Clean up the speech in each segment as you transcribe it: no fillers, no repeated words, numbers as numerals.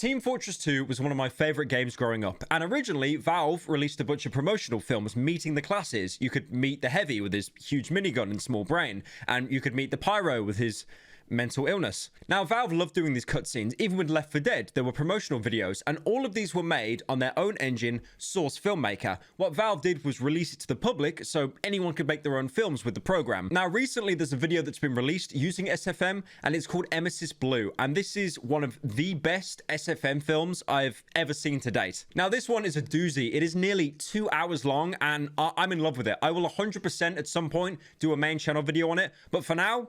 Team Fortress 2 was one of my favorite games growing up, and originally Valve released a bunch of promotional films meeting the classes. You could meet the Heavy with his huge minigun and small brain, and you could meet the Pyro with his mental illness. Now, Valve loved doing these cutscenes. Even with Left 4 Dead, there were promotional videos, and all of these were made on their own engine, Source Filmmaker. What Valve did was release it to the public so anyone could make their own films with the program. Now, recently, there's a video that's been released using SFM, and it's called Emesis Blue, and this is one of the best SFM films I've ever seen to date. Now, this one is a doozy. It is nearly 2 hours long, and I'm in love with it. I will 100% at some point do a main channel video on it, but for now,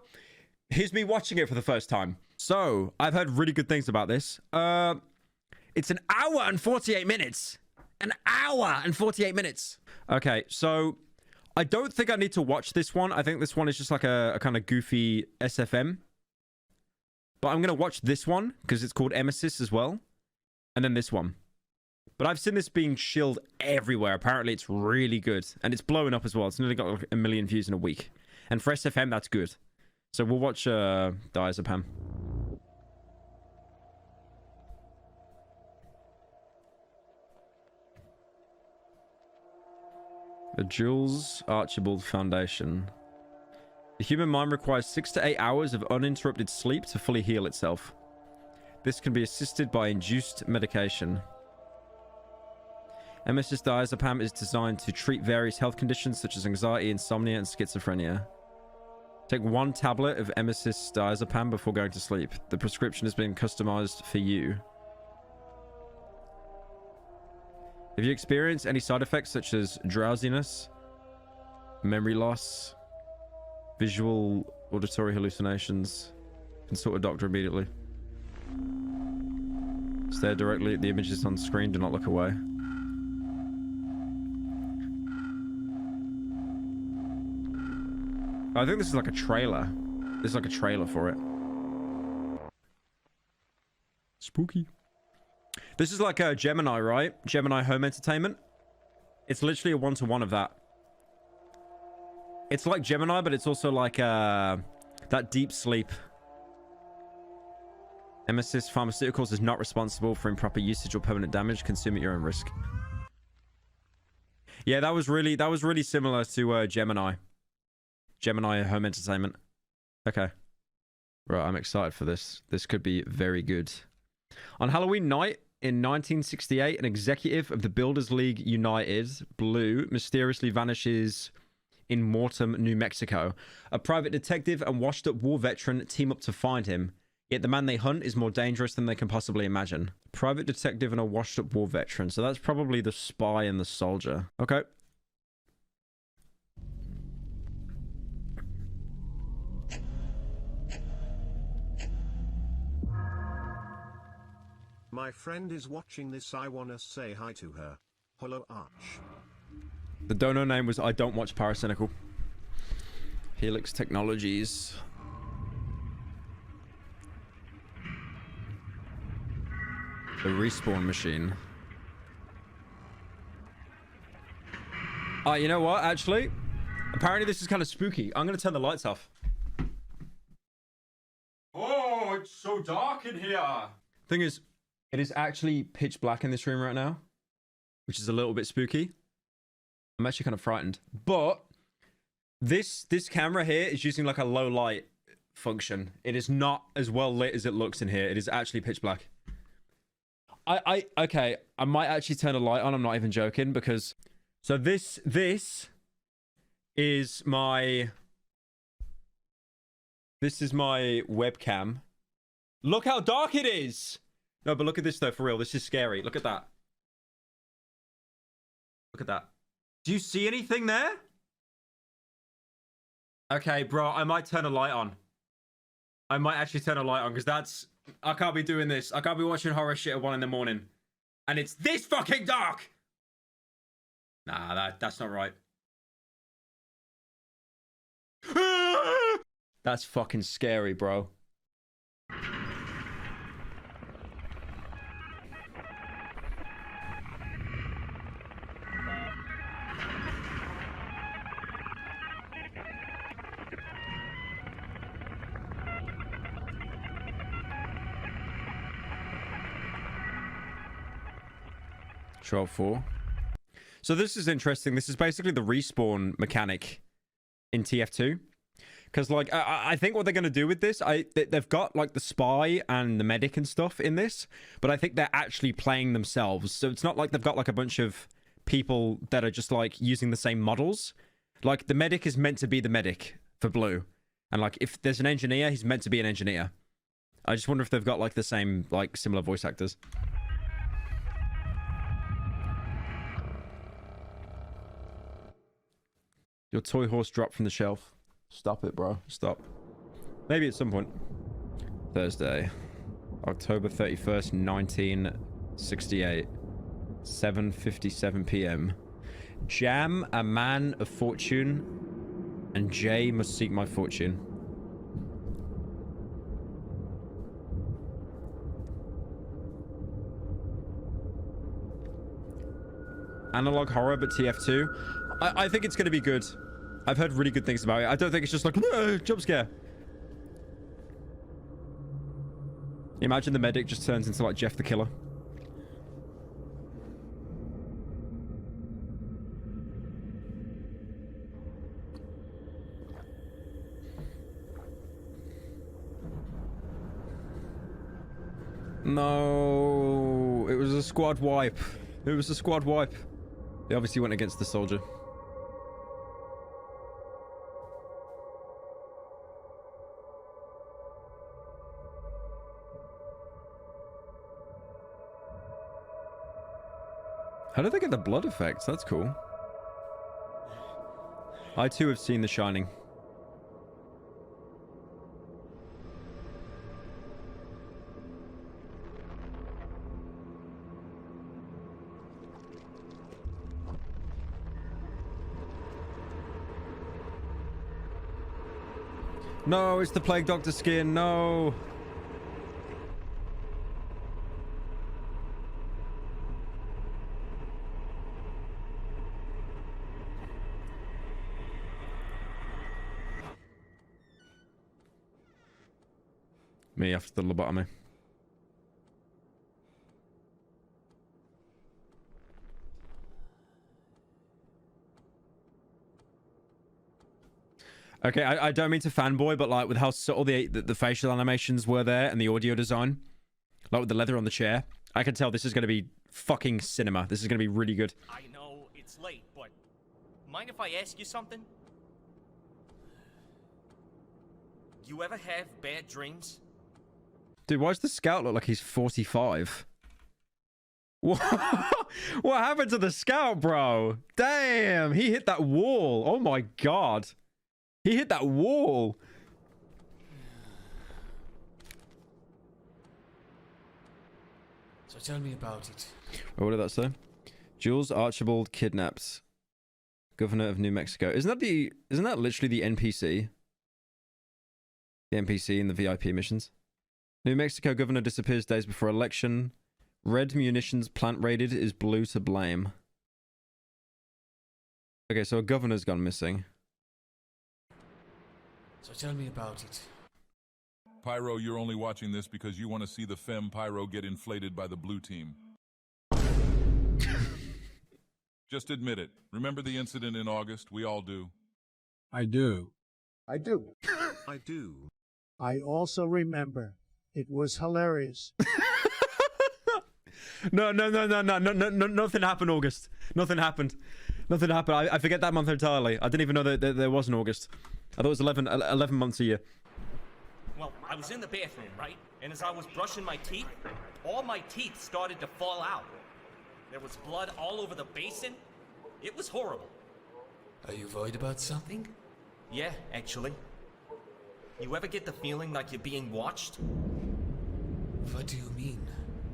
here's me watching it for the first time. So, I've heard really good things about this. It's an hour and 48 minutes. An hour and 48 minutes. Okay, so I don't think I need to watch this one. I think this one is just like a kind of goofy SFM. But I'm going to watch this one because it's called Emesis as well. And then this one. But I've seen this being shilled everywhere. Apparently, it's really good. And it's blowing up as well. It's nearly got like 1 million views in a week. And for SFM, that's good. So we'll watch Diazepam. The Jules Archibald Foundation. The human mind requires 6 to 8 hours of uninterrupted sleep to fully heal itself. This can be assisted by induced medication. Emesis Diazepam is designed to treat various health conditions such as anxiety, insomnia, and schizophrenia. Take 1 tablet of Emesis Diazepam before going to sleep. The prescription has been customized for you. Have you experienced any side effects such as drowsiness, memory loss, visual, auditory hallucinations? Consult a doctor immediately. Stare directly at the images on screen. Do not look away. I think this is like a trailer. This is like a trailer for it. Spooky. This is like a Gemini, right? Gemini Home Entertainment. It's literally a one-to-one of that. It's like Gemini, but it's also like that deep sleep. Emesis Pharmaceuticals is not responsible for improper usage or permanent damage. Consume at your own risk. Yeah, that was really similar to Gemini. Gemini Home Entertainment. Okay. Right, I'm excited for this. This could be very good. On Halloween night in 1968, an executive of the Builders League United, Blue, mysteriously vanishes in Mortem, New Mexico. A private detective and washed-up war veteran team up to find him. Yet the man they hunt is more dangerous than they can possibly imagine. Private detective and a washed-up war veteran. So that's probably the spy and the soldier. Okay. My friend is watching this. I wanna say hi to her. Hello, Arch. The donor name was I Don't Watch Paracynical. Helix Technologies. The respawn machine. You know what? Actually, apparently this is kind of spooky. I'm gonna turn the lights off. Oh, it's so dark in here. Thing is, it is actually pitch black in this room right now, which is a little bit spooky. I'm actually kind of frightened. But this camera here is using like a low light function. It is not as well lit as it looks in here. It is actually pitch black. Okay, I might actually turn a light on. I'm not even joking because so this is my webcam. Look how dark it is. No, but look at this though, for real. This is scary. Look at that. Look at that. Do you see anything there? Okay, bro, I might turn a light on. I might actually turn a light on because that's... I can't be doing this. I can't be watching horror shit at 1 in the morning. And it's this fucking dark! Nah, that's not right. That's fucking scary, bro. 12-4. So this is interesting. This is basically the respawn mechanic in TF2. Because, like, I think what they're going to do with this, they've got, like, the spy and the medic and stuff in this, but I think they're actually playing themselves. So it's not like they've got, like, a bunch of people that are just, like, using the same models. Like, the medic is meant to be the medic for Blue. And, like, if there's an engineer, he's meant to be an engineer. I just wonder if they've got, like, the same, like, similar voice actors. Your toy horse dropped from the shelf. Stop it, bro. Stop. Maybe at some point. Thursday. October 31st, 1968. 7:57 p.m. Jam, a man of fortune, and Jay must seek my fortune. Analog horror, but TF2. I think it's going to be good. I've heard really good things about it. I don't think it's just like, jump scare. Imagine the medic just turns into like Jeff the Killer. No, it was a squad wipe. It was a squad wipe. They obviously went against the soldier. How did they get the blood effects? That's cool. I too have seen The Shining. No, it's the Plague Doctor skin. No. Me after the lobotomy. Okay, I don't mean to fanboy, but like with how subtle the facial animations were there and the audio design, like with the leather on the chair, I can tell this is going to be fucking cinema. This is going to be really good. I know it's late, but mind if I ask you something? You ever have bad dreams? Dude, why does the scout look like he's 45? What? What happened to the scout, bro? Damn, he hit that wall. Oh my god. He hit that wall. So tell me about it. Oh, what did that say? Jules Archibald kidnapped. Governor of New Mexico. Isn't that literally the NPC? The NPC in the VIP missions? New Mexico governor disappears days before election. Red munitions plant raided. Is blue to blame? Okay, so a governor's gone missing. So tell me about it. Pyro, you're only watching this because you want to see the femme Pyro get inflated by the blue team. Just admit it. Remember the incident in August? We all do. I do. I do. I do. I also remember. It was hilarious. No, nothing happened, August. Nothing happened. Nothing happened. I forget that month entirely. I didn't even know that there was an August. I thought it was 11 months a year. Well, I was in the bathroom, right? And as I was brushing my teeth, all my teeth started to fall out. There was blood all over the basin. It was horrible. Are you worried about something? Yeah, actually. You ever get the feeling like you're being watched? What do you mean?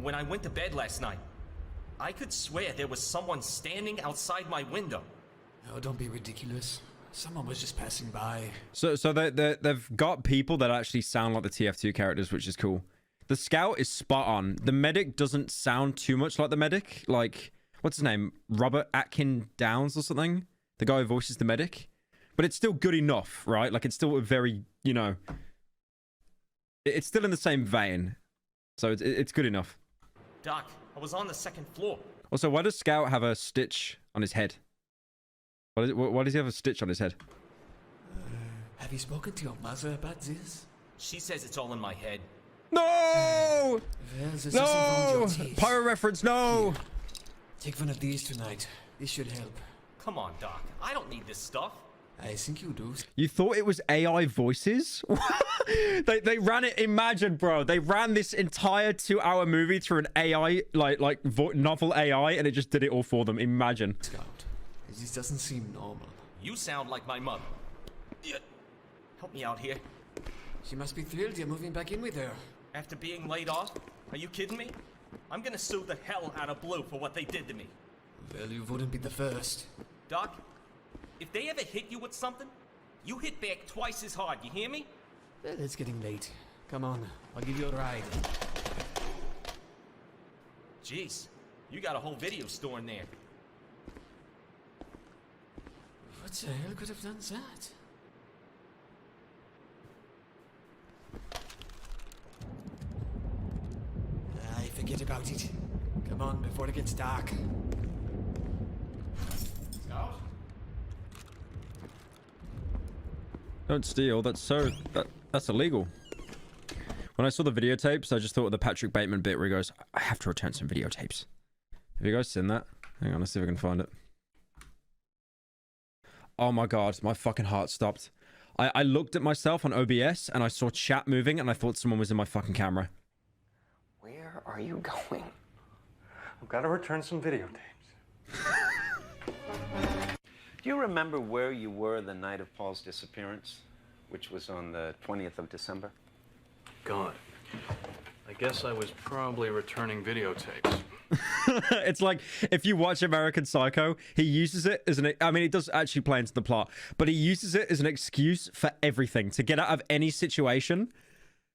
When I went to bed last night, I could swear there was someone standing outside my window. Oh, don't be ridiculous. Someone was just passing by. So they've got people that actually sound like the TF2 characters, which is cool. The scout is spot on. The medic doesn't sound too much like the medic. Like, what's his name? Robert Atkin Downs or something? The guy who voices the medic. But it's still good enough, right? Like, it's still a very, you know... It's still in the same vein. So it's good enough. Doc, I was on the second floor. Also, why does Scout have a stitch on his head? Why does he have a stitch on his head? Have you spoken to your mother about this? She says it's all in my head. No! Well, there's nothing wrong with No! your teeth. Pyro reference, no! Take one of these tonight. This should help. Come on, Doc. I don't need this stuff. I think you do. You thought it was AI voices? they ran it. Imagine, bro. They ran this entire 2-hour movie through an AI, novel AI, and it just did it all for them. Imagine. Scout, this doesn't seem normal. You sound like my mother. Yeah. Help me out here. She must be thrilled you're moving back in with her. After being laid off? Are you kidding me? I'm gonna sue the hell out of Blue for what they did to me. Well, you wouldn't be the first. Doc, if they ever hit you with something, you hit back twice as hard, you hear me? Well, it's getting late. Come on, I'll give you a ride. Jeez, you got a whole video store in there. What the hell could have done that? I forget about it. Come on, before it gets dark. Scout? Don't steal. That's illegal. When I saw the videotapes, I just thought of the Patrick Bateman bit where he goes, I have to return some videotapes. Have you guys seen that? Hang on, let's see if I can find it. Oh my god, my fucking heart stopped. I looked at myself on OBS and I saw chat moving and I thought someone was in my fucking camera. Where are you going? I've got to return some videotapes. Do you remember where you were the night of Paul's disappearance, which was on the 20th of December? God. I guess I was probably returning videotapes. It's like, if you watch American Psycho, he uses it as an... I mean, it does actually play into the plot, but he uses it as an excuse for everything, to get out of any situation.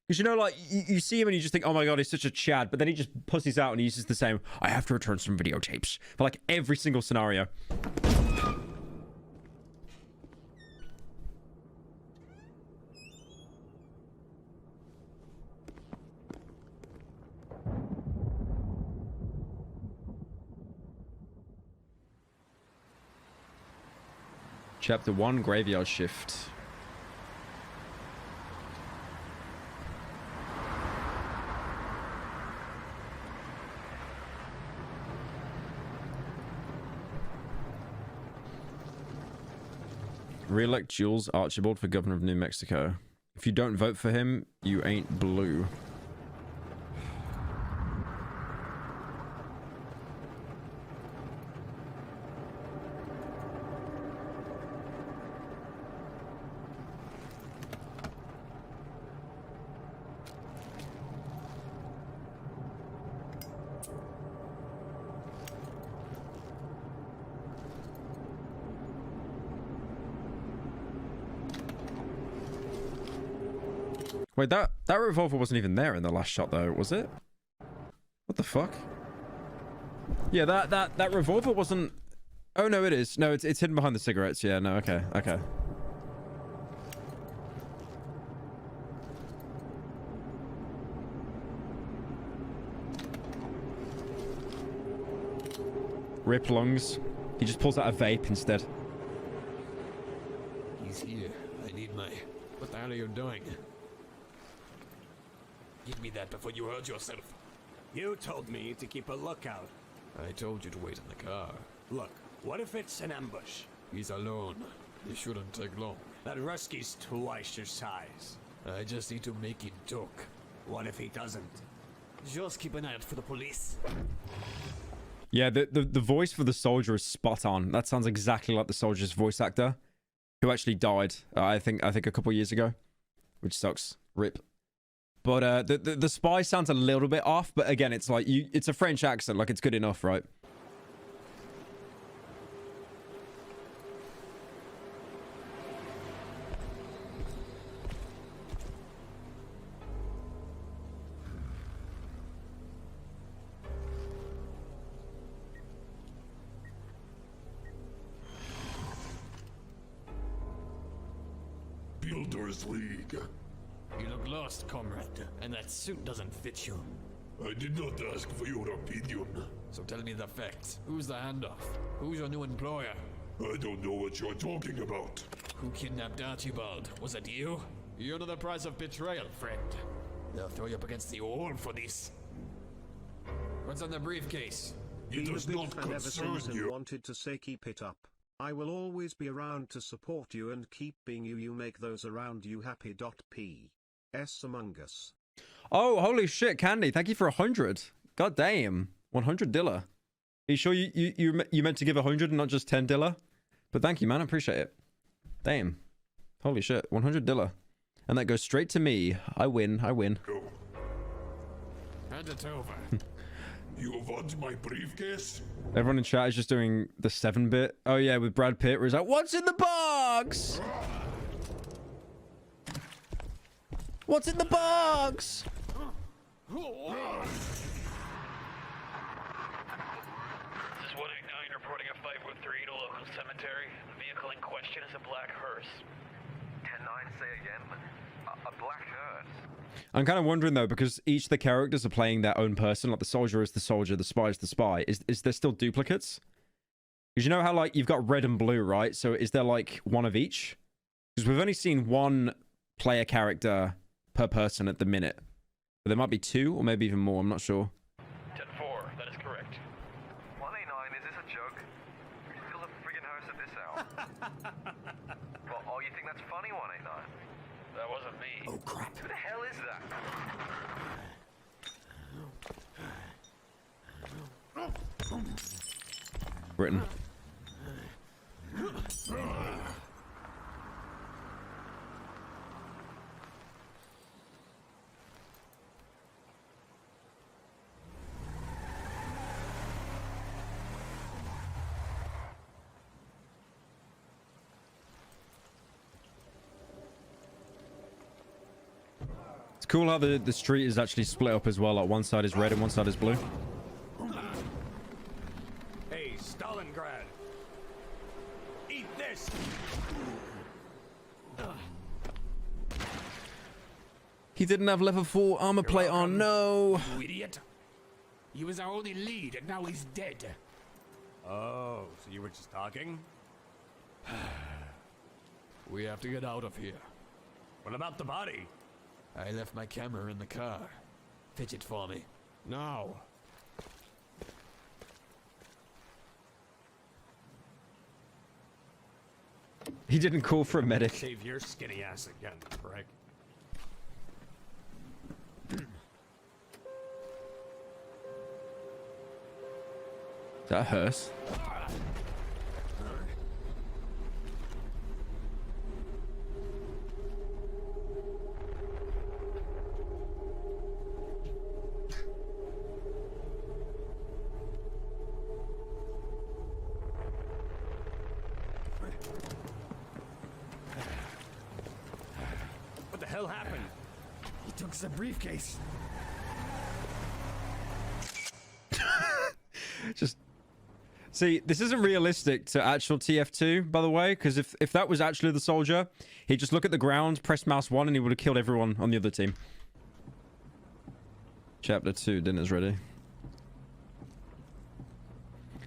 Because, you know, like, you see him and you just think, oh my god, he's such a Chad, but then he just pussies out and he uses the same, I have to return some videotapes, for like every single scenario. Chapter 1, Graveyard Shift. Re-elect Jules Archibald for governor of New Mexico. If you don't vote for him, you ain't blue. Wait, that revolver wasn't even there in the last shot, though, was it? What the fuck? Yeah, that revolver wasn't... Oh, no, it is. No, it's hidden behind the cigarettes. Yeah, no, okay, okay. Rip lungs. He just pulls out a vape instead. He's here. I need my... What the hell are you doing? Give me that before you hurt yourself. You told me to keep a lookout. I told you to wait in the car. Look, what if it's an ambush? He's alone. It shouldn't take long. That Ruski's twice your size. I just need to make him talk. What if he doesn't? Just keep an eye out for the police. Yeah, the voice for the soldier is spot on. That sounds exactly like the soldier's voice actor, who actually died, I think a couple years ago, which sucks. Rip. But the spy sounds a little bit off, but again, it's like it's a French accent, like it's good enough, right? Builders League. You look lost, comrade, and that suit doesn't fit you. I did not ask for your opinion. So tell me the facts. Who's the handoff? Who's your new employer? I don't know what you're talking about. Who kidnapped Archibald? Was it you? You know the price of betrayal, friend. They'll throw you up against the wall for this. What's on the briefcase? It Been a does big not fan ever concern since and you. wanted to say keep it up. I will always be around to support you and keep being you. You make those around you happy. P.S. Among Us. Oh, holy shit, Candy. Thank you for 100. God damn. 100 dilla. Are you sure you meant to give 100 and not just 10 dilla? But thank you, man. I appreciate it. Damn. Holy shit. 100 dilla. And that goes straight to me. I win. I win. Go. Hand it over. You want my briefcase? Everyone in chat is just doing the 7-bit. Oh, yeah, with Brad Pitt, where he's like, what's in the box? What's in the box? This is 189 reporting a 513 to local cemetery. The vehicle in question is a black hearse. 10-9, say again. A black hearse. I'm kind of wondering, though, because each of the characters are playing their own person. Like, the soldier is the soldier, the spy is the spy. Is there still duplicates? Because you know how, like, you've got red and blue, right? So is there, like, one of each? Because we've only seen one player character per person at the minute. But there might be 2 or maybe even more. I'm not sure. 10-4, that is correct. 189, is this a joke? Still a friggin' hearse at this hour. Well, oh, you think that's funny, 189? That wasn't me. Oh, crap. Who the hell is that? Britain. It's cool how the street is actually split up as well. Like, one side is red and one side is blue. Hey, Stalingrad. Eat this! He didn't have level 4 armor plate on. No. You idiot. He was our only lead, and now he's dead. Oh, so you were just talking? We have to get out of here. What about the body? I left my camera in the car. Fetch it for me. Now. He didn't call for a medic. Save your skinny ass again, prick. Is that a hearse? What the hell happened? He took the briefcase. Just see, this isn't realistic to actual TF2, by the way, because if that was actually the soldier, he'd just look at the ground, press mouse 1, and he would have killed everyone on the other team. Chapter 2, dinner's ready.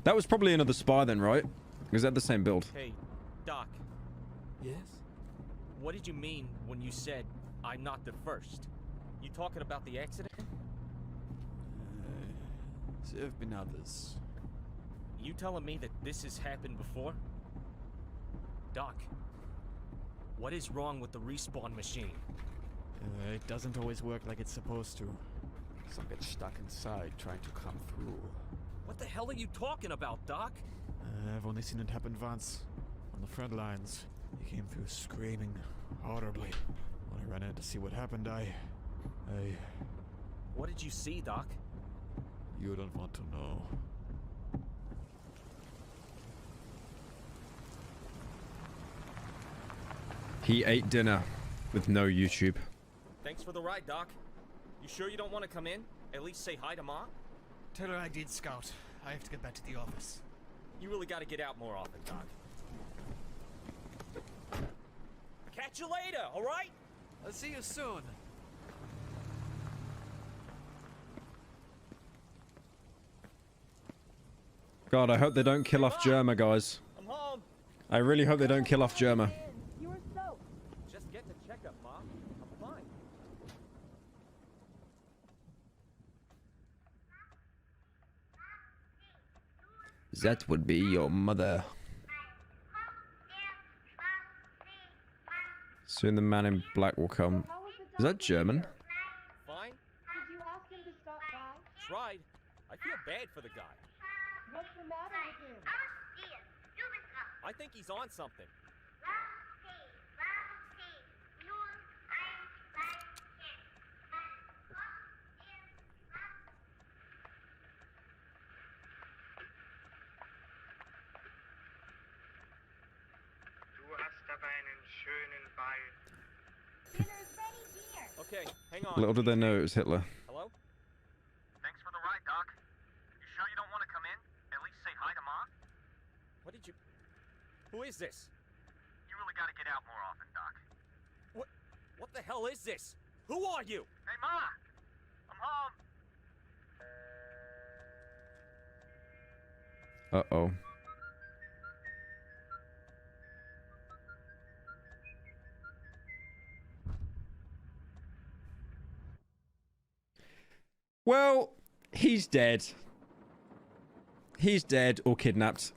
That was probably another spy then, right? Because they had the same build. Hey, Doc. Yes? What did you mean when you said I'm not the first? You talking about the accident? There have been others. You telling me that this has happened before? Doc, what is wrong with the respawn machine? It doesn't always work like it's supposed to. Some get stuck inside trying to come through. What the hell are you talking about, Doc? I've only seen it happen once. On the front lines. He came through screaming horribly. When I ran out to see what happened, I... What did you see, Doc? You don't want to know. He ate dinner with no YouTube. Thanks for the ride, Doc. You sure you don't want to come in? At least say hi to Mom? Tell her I did, Scout. I have to get back to the office. You really got to get out more often, Doc. Catch you later, all right? I'll see you soon. God, I hope they don't kill off Germa, guys. I'm home. I really hope they don't kill off Germa. You were soaked. Just get the checkup, Mom. I'm fine. That would be your mother. Soon the man in black will come. Is that German? Fine. Did you ask him to stop by? Tried. I feel bad for the guy. What's the matter with him? I think he's on something. Okay, hang on. Little did they know it was Hitler. Hello? Thanks for the ride, Doc. You sure you don't want to come in? At least say hi to Mom? What did you... Who is this? You really gotta get out more often, Doc. What the hell is this? Who are you? Hey, Ma! I'm home! Uh-oh. Well, he's dead. He's dead or kidnapped.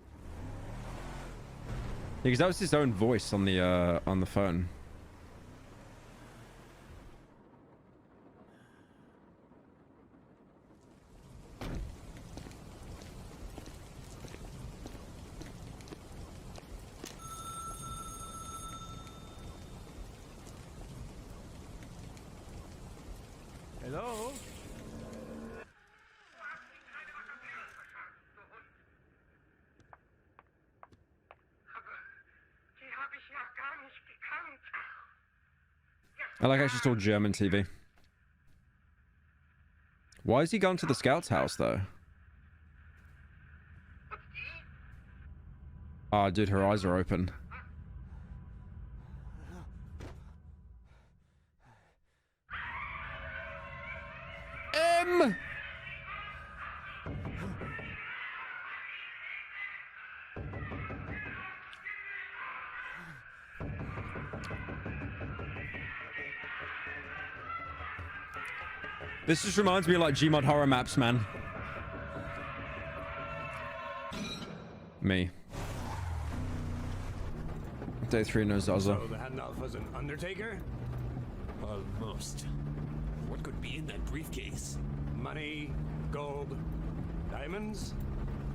Because that was his own voice on the phone. Hello? I like how she's all German TV. Why has he gone to the scout's house, though? Ah, dude, her eyes are open. M! This just reminds me of like Gmod horror maps, man. Me. Day 3 no Zaza. So the handoff was an undertaker? Almost. What could be in that briefcase? Money, gold, diamonds?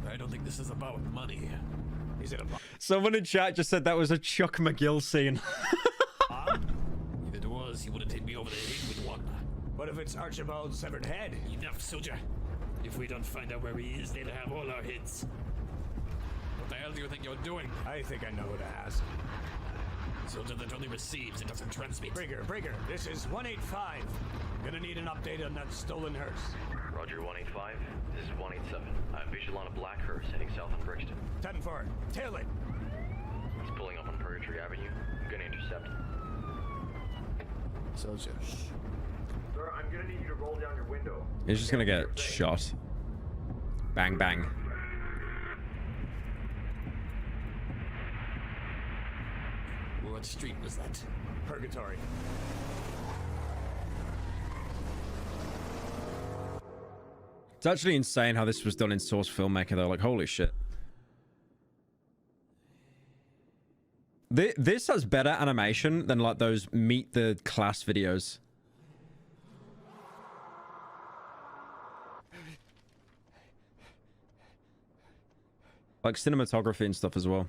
I don't think this is about money. Is it about... Someone in chat just said that was a Chuck McGill scene. If it was, he would have hit me over the head with one. What if it's Archibald's severed head? Enough, soldier. If we don't find out where he is, they'll have all our heads. What the hell do you think you're doing? I think I know who to ask. Soldier that only receives, it doesn't transmit. Breaker, this is 185. Gonna need an update on that stolen hearse. Roger, 185. This is 187. I'm visual on a black hearse heading south on Brixton. 10-4. Tail it. He's pulling up on Purgatory Avenue. I'm gonna intercept. Soldier. Sir, I'm gonna need you to roll down your window. He's just gonna get shot. Bang, bang. What street was that? Purgatory. It's actually insane how this was done in Source Filmmaker, though. Like, holy shit. This has better animation than, like, those Meet the Class videos. Like, cinematography and stuff as well.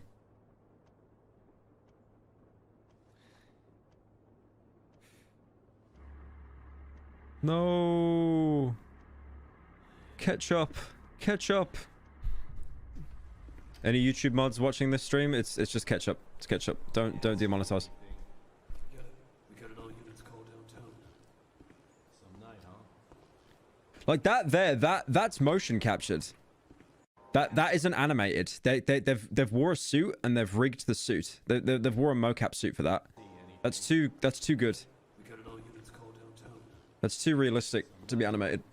No. Ketchup. Ketchup. Any YouTube mods watching this stream? It's just ketchup. It's ketchup. Don't demonetize. We got it all units called downtown. Some night, huh? Like that there, that's motion captured. That isn't animated. They've wore a suit and they've rigged the suit. They've wore a mocap suit for that. That's too good. We got it all units called downtown. That's too realistic to be animated.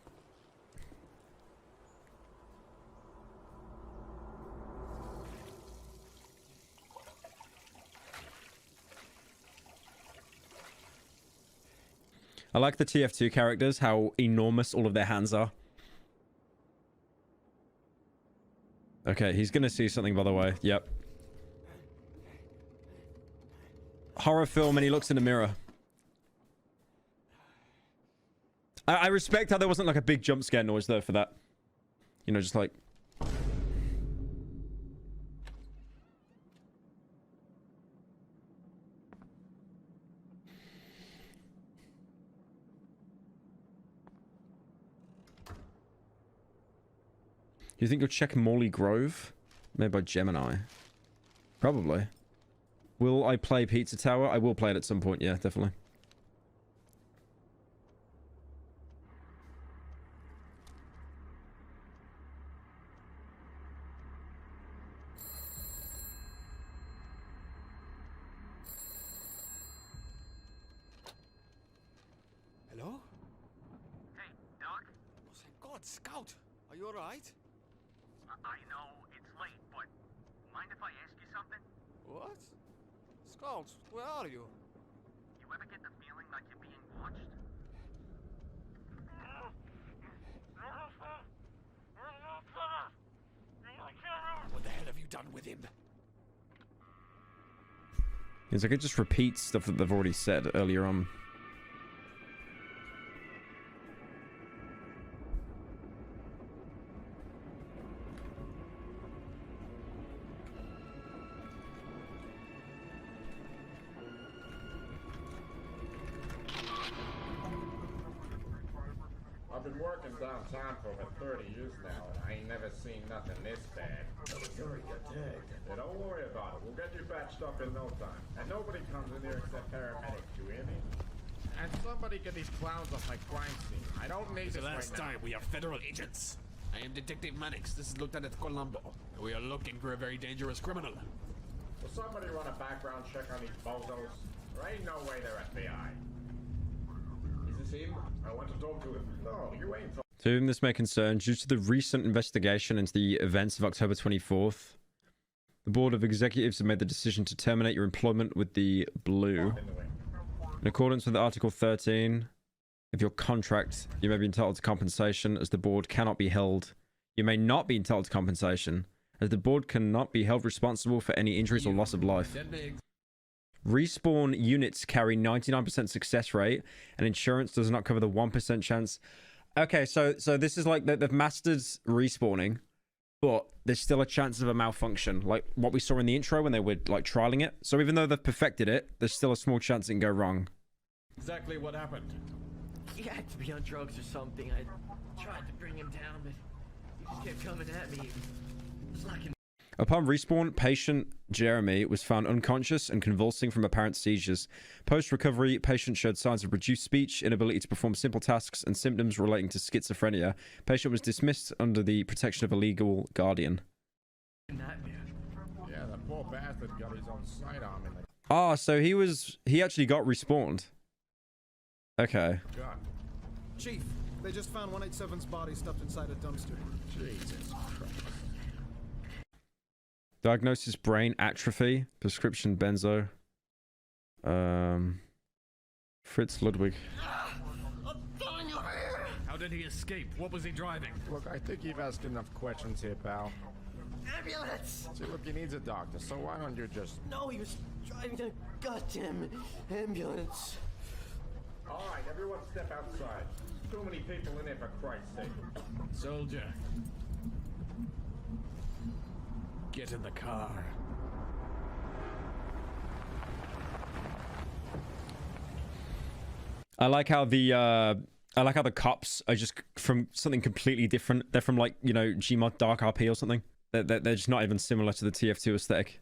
I like the TF2 characters, how enormous all of their hands are. Okay, he's gonna see something, by the way. Yep. Horror film, and he looks in the mirror. I respect how there wasn't like a big jump scare noise though for that. You know, just like... You think you'll check Morley Grove? Made by Gemini. Probably. Will I play Pizza Tower? I will play it at some point, yeah, definitely. Hello? Hey, Doc? Oh, thank God, Scout. Are you alright? I know it's late, but mind if I ask you something? What? Scout, where are you? You ever get the feeling like you're being watched? What the hell have you done with him? It's like it just repeats stuff that they've already said earlier on. I've been working downtown for over 30 years now, and I ain't never seen nothing this bad. Sorry, you're dead. Hey, don't worry about it. We'll get you patched up in no time. And nobody comes in here except paramedics, you hear me? And somebody get these clowns off my crime scene. I don't need The this last right time we are federal agents. I am Detective Mannix. This is Lieutenant Colombo. We are looking for a very dangerous criminal. now. Will somebody run a background check on these bozos? There ain't no way they're FBI. Is this him? I want to talk to him. No, you ain't talking. To whom this may concern, due to the recent investigation into the events of October 24th, the Board of Executives have made the decision to terminate your employment with the Blue. In accordance with Article 13 of your contract, you may be entitled to compensation as the board cannot be held. You may not be entitled to compensation as the board cannot be held responsible for any injuries or loss of life. Respawn units carry 99% success rate, and insurance does not cover the 1% chance. Okay, so this is like they've mastered respawning, but there's still a chance of a malfunction, like what we saw in the intro when they were like trialing it. So even though they've perfected it, there's still a small chance it can go wrong. Exactly what happened. He had to be on drugs or something. I tried to bring him down, but he just kept coming at me. It was like Upon respawn, patient Jeremy was found unconscious and convulsing from apparent seizures. Post-recovery, patient showed signs of reduced speech, inability to perform simple tasks, and symptoms relating to schizophrenia. Patient was dismissed under the protection of a legal guardian. Yeah, that poor bastard got his own sidearm in the... Ah, so he actually got respawned. Okay. God. Chief, they just found 187's body stuffed inside a dumpster. Jesus Christ. Diagnosis: brain atrophy. Prescription: benzo. Fritz Ludwig. How did he escape? What was he driving? Look, I think you've asked enough questions here, pal. ambulance! See, look, he needs a doctor, so why don't you just... No, he was driving a goddamn ambulance. All right, everyone step outside. Too many people in there, for Christ's sake. Soldier. Get in the car. I like how the cops are just from something completely different. They're from, like, you know, Gmod Dark RP or something. They're just not even similar to the TF2 aesthetic.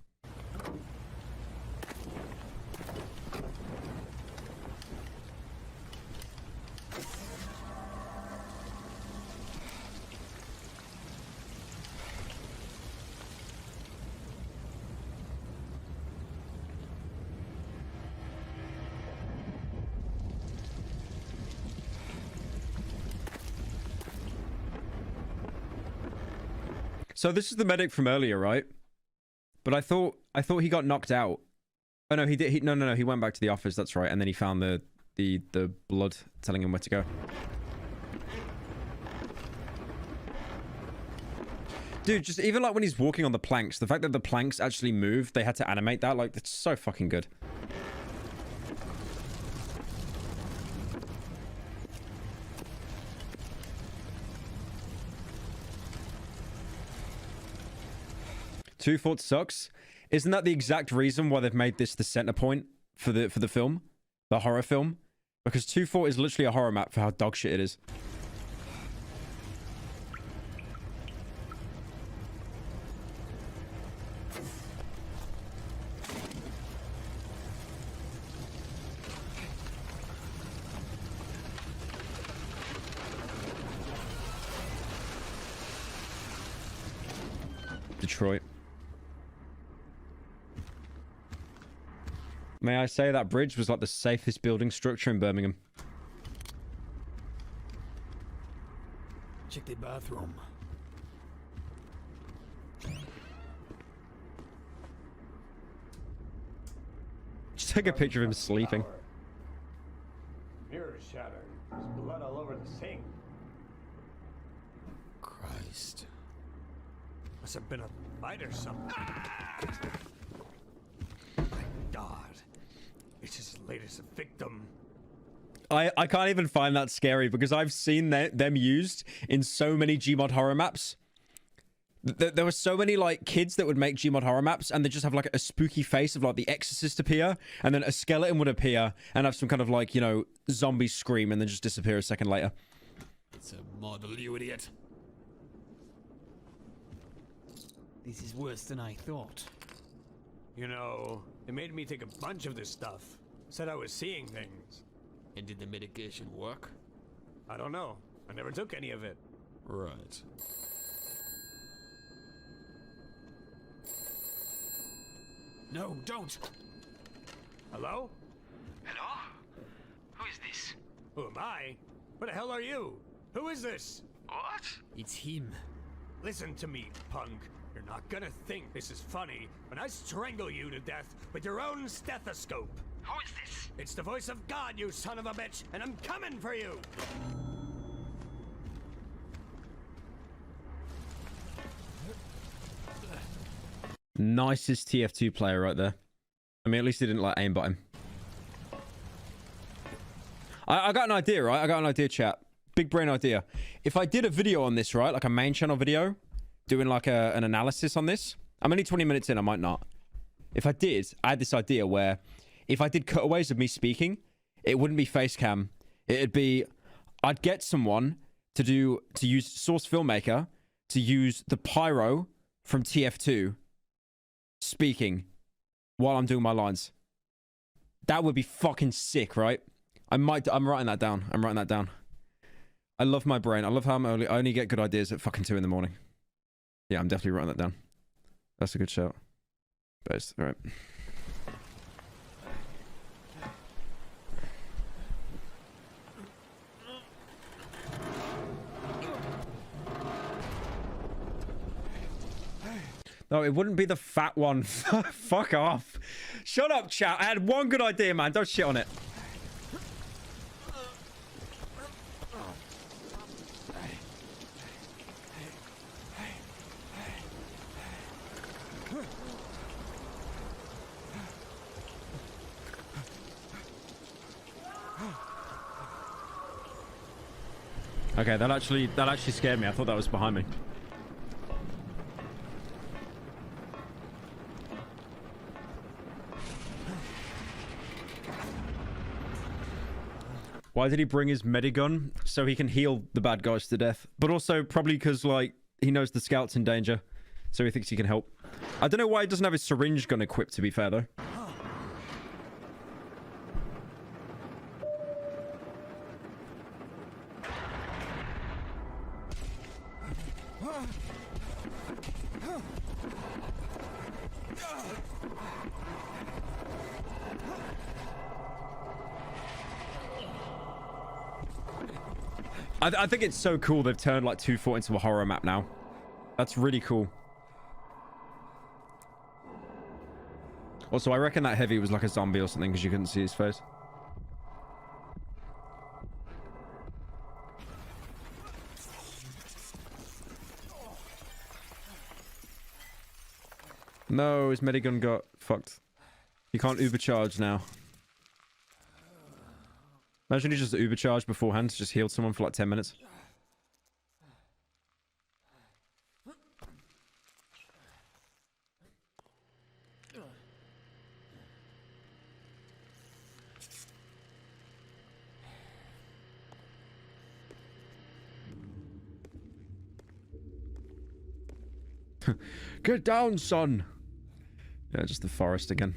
So this is the medic from earlier, right? But I thought he got knocked out. Oh no, he did. No, he went back to the office. That's right. And then he found the the blood telling him where to go. Dude, just even like when he's walking on the planks, the fact that the planks actually move, they had to animate that. Like, that's so fucking good. Two Fort sucks. Isn't that the exact reason why they've made this the center point for the film, the horror film? Because 2 Fort is literally a horror map for how dog shit it is. Detroit. May I say that bridge was like the safest building structure in Birmingham. Check the bathroom. Just take a picture of him sleeping. Mirror shattered. There's blood all over the sink. Christ. Must have been a fight or something. My God. It's his latest victim. I can't even find that scary because I've seen them used in so many Gmod horror maps. There were so many like kids that would make Gmod horror maps and they just have like a spooky face of like the Exorcist appear and then a skeleton would appear and have some kind of like, you know, zombie scream and then just disappear a second later. It's a model, you idiot. This is worse than I thought. You know, it made me take a bunch of this stuff. Said I was seeing things. And did the medication work? I don't know. I never took any of it. Right. No, don't! Hello? Hello? Who is this? Who am I? What the hell are you? Who is this? What? It's him. Listen to me, punk. You're not gonna think this is funny when I strangle you to death with your own stethoscope. Who is this? It's the voice of God, you son of a bitch, and I'm coming for you! Nicest TF2 player right there. I mean, at least he didn't like aimbot him. I got an idea, right? I got an idea, chat. Big brain idea. If I did a video on this, right? Like a main channel video, doing like an analysis on this. I'm only 20 minutes in, I might not. If I did, I had this idea where if I did cutaways of me speaking, it wouldn't be face cam. It'd be, I'd get someone to use Source Filmmaker to use the pyro from TF2 speaking while I'm doing my lines. That would be fucking sick, right? I'm writing that down. I'm writing that down. I love my brain. I love how I only get good ideas at fucking 2 in the morning. Yeah, I'm definitely writing that down. That's a good shout. Based. All right. No, it wouldn't be the fat one. Fuck off. Shut up, chat. I had one good idea, man. Don't shit on it. Okay, that actually scared me. I thought that was behind me. Why did he bring his medigun? So he can heal the bad guys to death. But also probably because, like, he knows the scout's in danger. So he thinks he can help. I don't know why he doesn't have his syringe gun equipped, to be fair, though. I think it's so cool they've turned like 2 Fort into a horror map now. That's really cool. Also, I reckon that heavy was like a zombie or something because you couldn't see his face. No, his medigun got fucked. You can't Uber-charge now. Imagine you just Uber-charged beforehand to just heal someone for like 10 minutes. Get down, son! Yeah, just the forest again.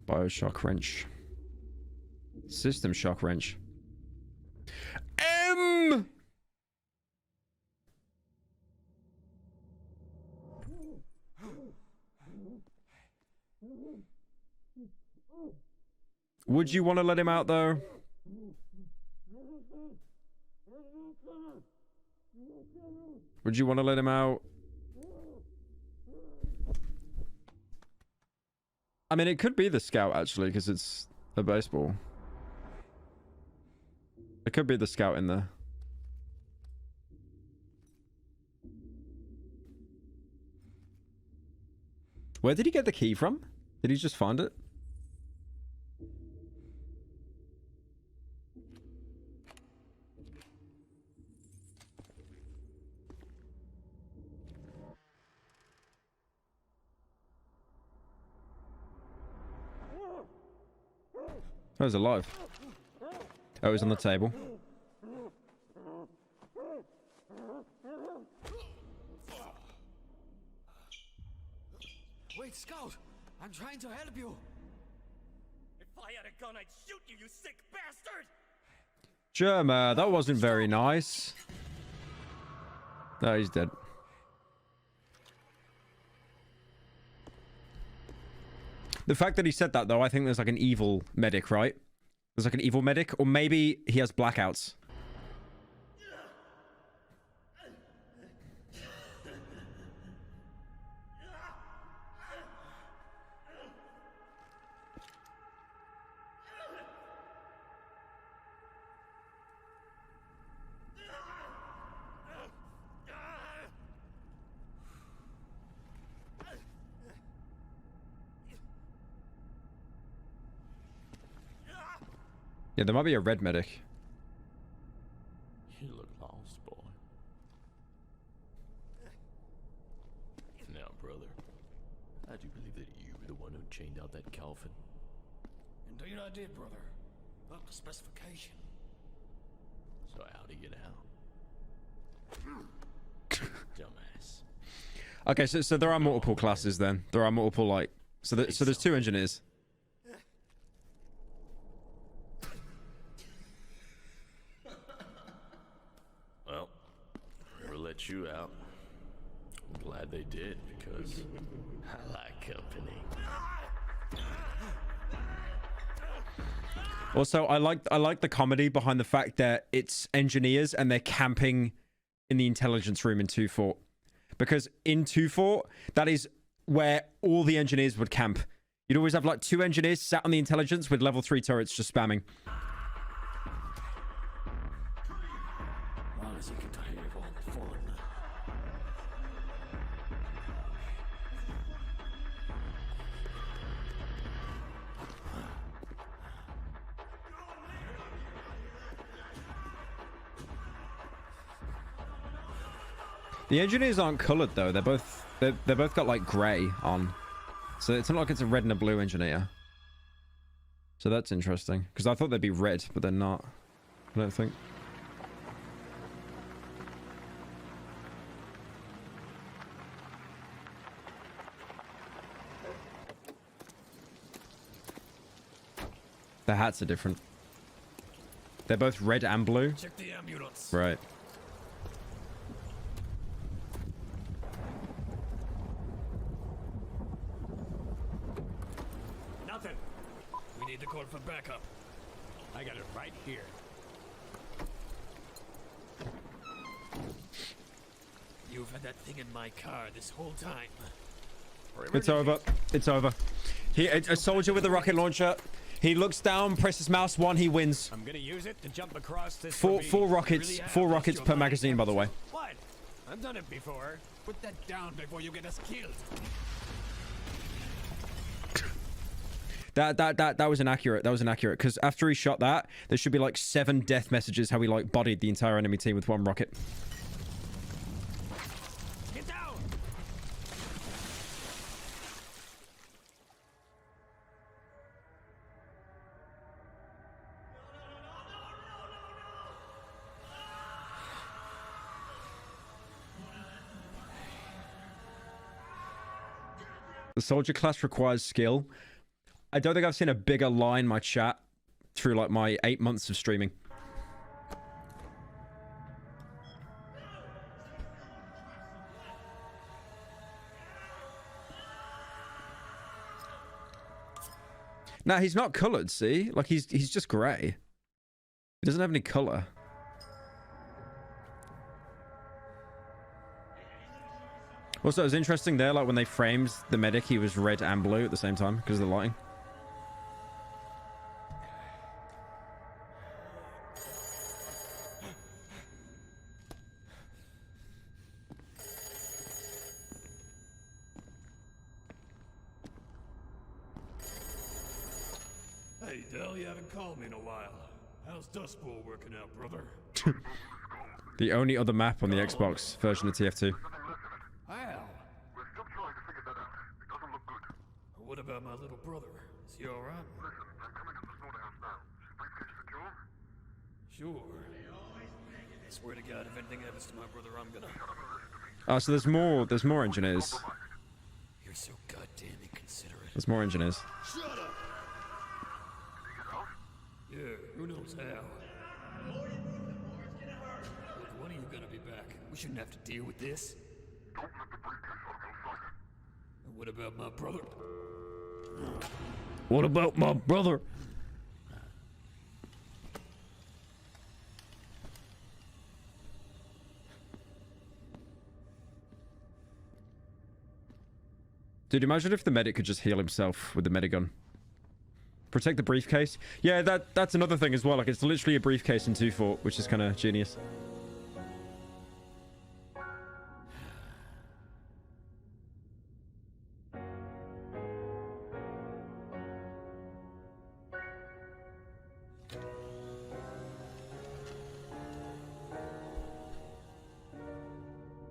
Bioshock wrench. System shock wrench. Would you want to let him out, though? Would you want to let him out? I mean, it could be the scout, actually, because it's a baseball. It could be the scout in there. Where did he get the key from? Did he just find it? Oh, he's alive. Oh, he's on the table. Wait, Scout! I'm trying to help you! If I had a gun, I'd shoot you, you sick bastard! Germa, that wasn't very nice. No, he's dead. The fact that he said that, though, I think there's like an evil medic, right? There's like an evil medic, or maybe he has blackouts. Yeah, there might be a red medic. You look lost, boy. Now, brother, I do believe that you were the one who chained out that Calvin. Indeed I did, brother. Up to specification. So how'd he get out? Dumbass. Okay, so there are multiple classes then. There are multiple, like... So there's two engineers. Well, never let you out. I'm glad they did, because I like company. Also, I like the comedy behind the fact that it's engineers and they're camping in the intelligence room in 2 Fort. Because in 2 Fort, that is where all the engineers would camp. You'd always have like 2 engineers sat on the intelligence with level 3 turrets just spamming. The engineers aren't colored though. They're both got like gray on. So it's not like it's a red and a blue engineer. So that's interesting. Because I thought they'd be red, but they're not. I don't think. The hats are different. They're both red and blue. Check the ambulance. Right. Nothing. We need to call for backup. I got it right here. You've had that thing in my car this whole time. It's over. It's over. A soldier with a rocket launcher. He looks down, presses mouse 1, he wins. I'm gonna use it to jump across this. Four ravine. rockets, Really have 4 lost rockets your per mind. magazine, by the way. What? I've done it before. Put that down before you get us killed. That was inaccurate. That was inaccurate. Because after he shot that, there should be like 7 death messages how he like bodied the entire enemy team with 1 rocket. Get down! The soldier class requires skill. I don't think I've seen a bigger lie in my chat through like my 8 months of streaming. Nah, he's not colored, see? Like he's just gray. He doesn't have any color. Also, it was interesting there, like when they framed the medic, he was red and blue at the same time because of the lighting. Hey, Dell, you haven't called me in a while. How's Dust Bowl working out, brother? The only other map on the Xbox version of TF2. How? What about my little brother? Is he alright? Sure. I swear to God, if anything happens to my brother, I'm gonna... Oh, so there's more engineers. You're so goddamn inconsiderate. There's more engineers. Shut up! Yeah, who knows how? Look, when are you gonna be back? We shouldn't have to deal with this. And what about my brother? What about my brother? Dude, imagine if the medic could just heal himself with the medigun. Protect the briefcase. Yeah, that's another thing as well. Like, it's literally a briefcase in 2-Fort, which is kind of genius.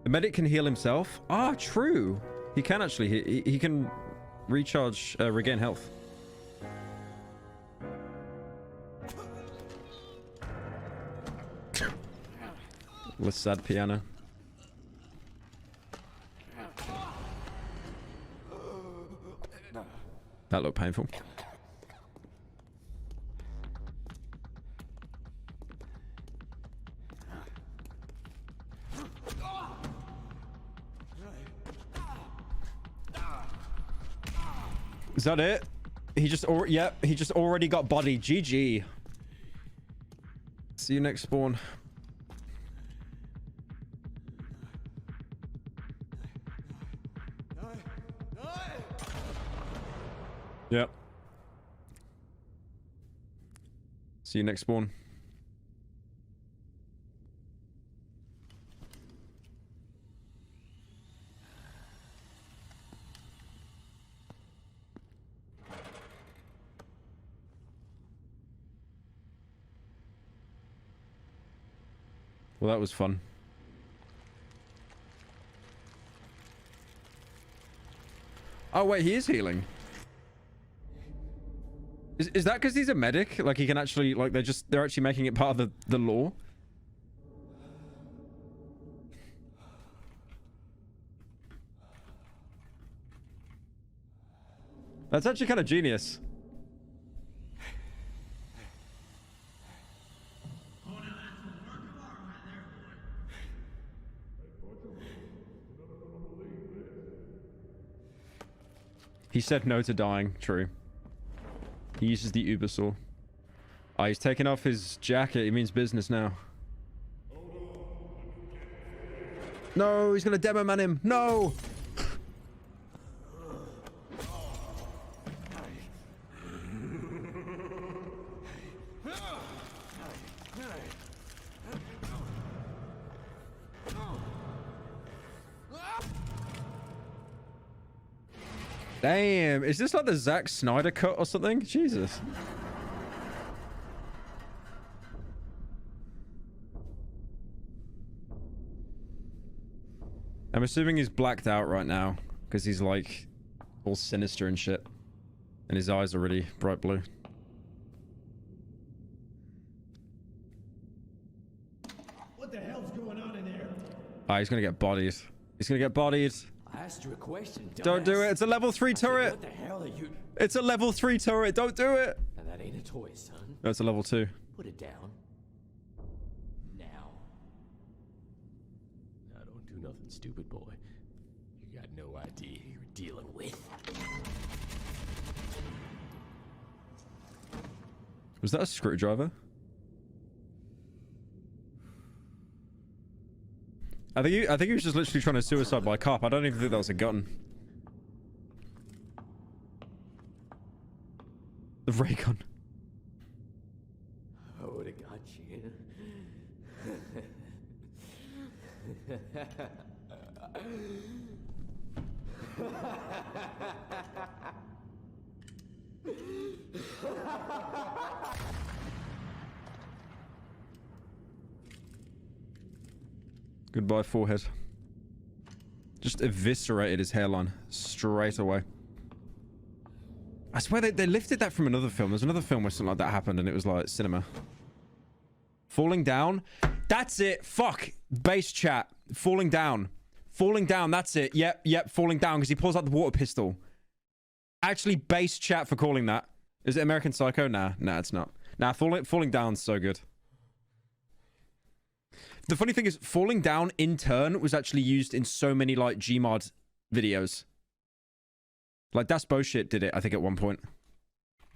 The medic can heal himself. Ah, true. He can actually. He can recharge, regain health. With sad piano. That looked painful. Is that it? He just he just already got bodied. GG. See you next spawn. Yep. See you next spawn. Well, that was fun. Oh, wait, he is healing. Is that because he's a medic? Like, he can actually, like, they're actually making it part of the law? That's actually kind of genius. He said no to dying. True. He uses the Uber saw. Oh, he's taking off his jacket. He means business now. No, he's gonna demo man him. No! Damn, is this like the Zack Snyder cut or something? Jesus. I'm assuming he's blacked out right now because he's like all sinister and shit. And his eyes are really bright blue. What the hell's going on in there? Ah, he's gonna get bodied. He's gonna get bodied. I asked you a question. Don't do it. It's a level 3 turret. What the hell are you? It's a level 3 turret. Don't do it. And that ain't a toy, son. No, it's a level 2. Put it down. Now. Now don't do nothing stupid, boy. You got no idea who you're dealing with. Was that a screwdriver? I think he was just literally trying to suicide by a cop. I don't even think that was a gun. The ray gun. I would have got you. Goodbye, forehead. Just eviscerated his hairline straight away. I swear they lifted that from another film. There's another film where something like that happened and it was like cinema. Falling down. That's it. Fuck. Base chat. Falling down. Falling down. That's it. Yep. Falling down because he pulls out the water pistol. Actually, base chat for calling that. Is it American Psycho? Nah, it's not. Nah, falling down's so good. The funny thing is, falling down in turn was actually used in so many like Gmod videos. Like That's Bullshit did it, I think, at one point.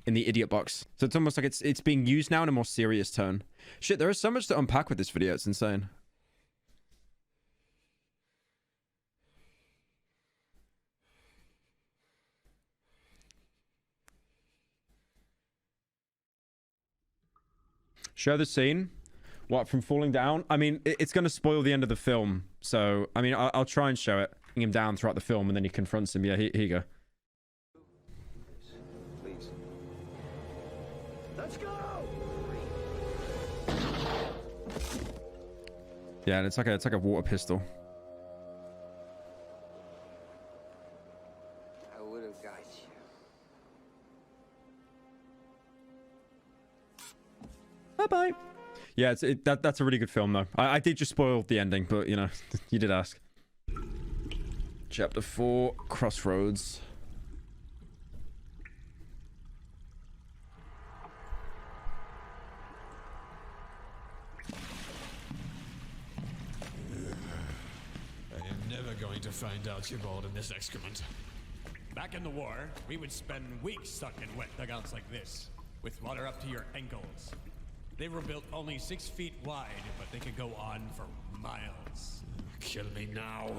In the idiot box. So it's almost like it's being used now in a more serious tone. Shit, there is so much to unpack with this video, it's insane. Show the scene. What, from falling down? I mean, it's going to spoil the end of the film. So, I mean, I'll try and show it. Bring him down throughout the film, and then he confronts him. Yeah, here you go. Please. Let's go! Yeah, and it's like a water pistol. I would have got you. Bye-bye. Yeah, that's a really good film, though. I did just spoil the ending, but, you know, you did ask. Chapter 4, Crossroads. I am never going to find out you're bald in this excrement. Back in the war, we would spend weeks stuck in wet dugouts like this, with water up to your ankles. They were built only 6 feet wide, but they could go on for miles. Kill me now.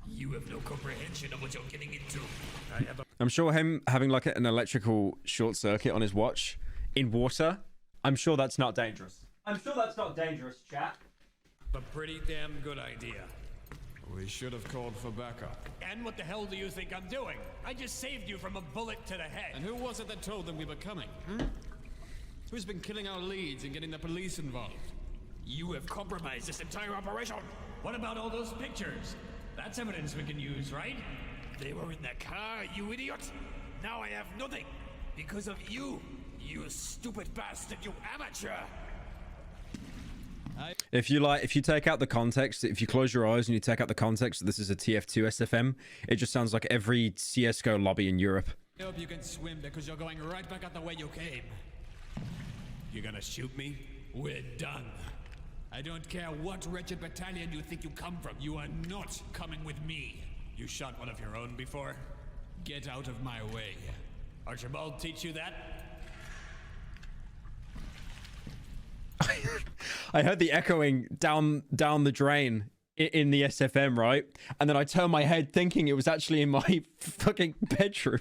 You have no comprehension of what you're getting into. I'm sure him having like an electrical short circuit on his watch in water, I'm sure that's not dangerous. I'm sure that's not dangerous, chat. A pretty damn good idea. We should have called for backup. And what the hell do you think I'm doing? I just saved you from a bullet to the head. And who was it that told them we were coming? Who's been killing our leads and getting the police involved? You have compromised this entire operation. What about all those pictures? That's evidence we can use, right? They were in the car, you idiot. Now I have nothing. Because of you. You stupid bastard, you amateur. If you take out the context, if you close your eyes and you take out the context that this is a TF2 SFM, it just sounds like every CSGO lobby in Europe. I hope you can swim because you're going right back out the way you came. You gonna shoot me? We're done. I don't care what wretched battalion you think you come from. You are not coming with me. You shot one of your own before? Get out of my way. Archibald teach you that? I heard the echoing down the drain in the SFM, right? And then I turned my head thinking it was actually in my fucking bedroom.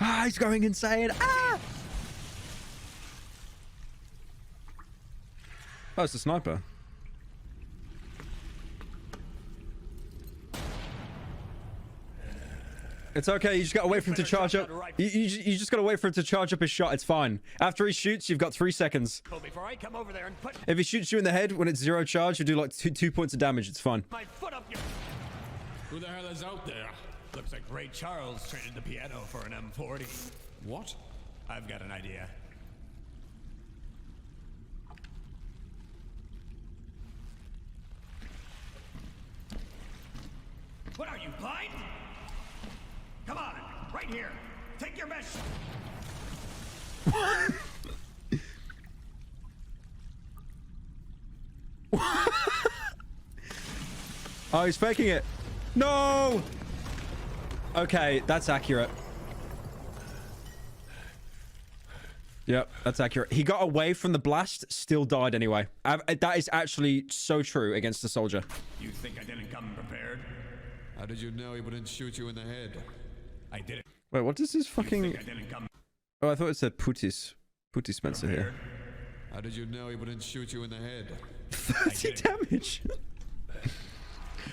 Ah, he's going insane. Ah! Oh, it's a sniper. It's okay. You just gotta wait for him to charge up. You just gotta wait for him to charge up his shot. It's fine. After he shoots, you've got 3 seconds. Before I come over there and put If he shoots you in the head when it's 0 charge, you do like two points of damage. It's fine. my foot up your... Who the hell is out there? Looks like Ray Charles traded the piano for an M40. What? I've got an idea. What are you, blind? Come on, right here. Take your best. Oh, he's faking it. No. Okay, that's accurate. Yep, that's accurate. He got away from the blast, still died anyway. That is actually so true against the soldier. You think I didn't come prepared? How did you know he wouldn't shoot you in the head? I did it. Wait, what does this fucking... I didn't come... Oh, I thought it said Putis. Putis Spencer here. How did you know he wouldn't shoot you in the head? 30 damage.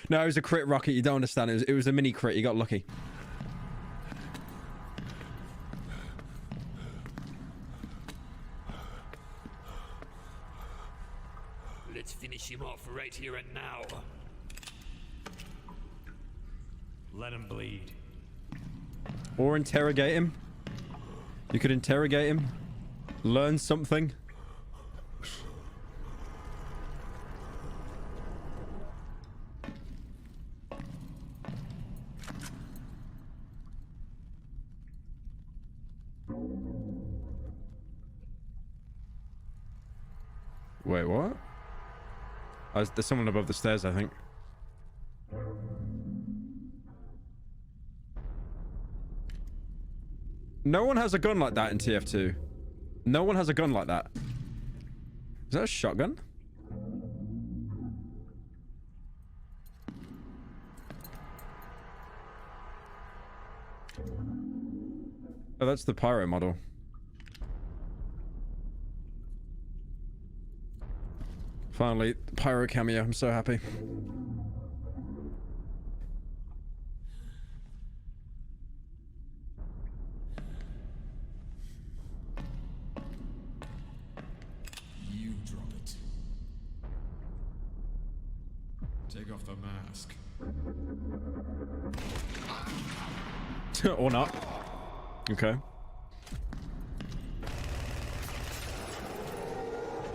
No, it was a crit rocket. You don't understand. It was a mini crit. You got lucky. Let's finish him off right here and now. Let him bleed. Or interrogate him. You could interrogate him. Learn something. Wait, what? Oh, there's someone above the stairs, I think. No one has a gun like that in TF2. No one has a gun like that. Is that a shotgun? Oh, that's the pyro model. Finally, pyro cameo. I'm so happy. You drop it. Take off the mask. Or not. Okay.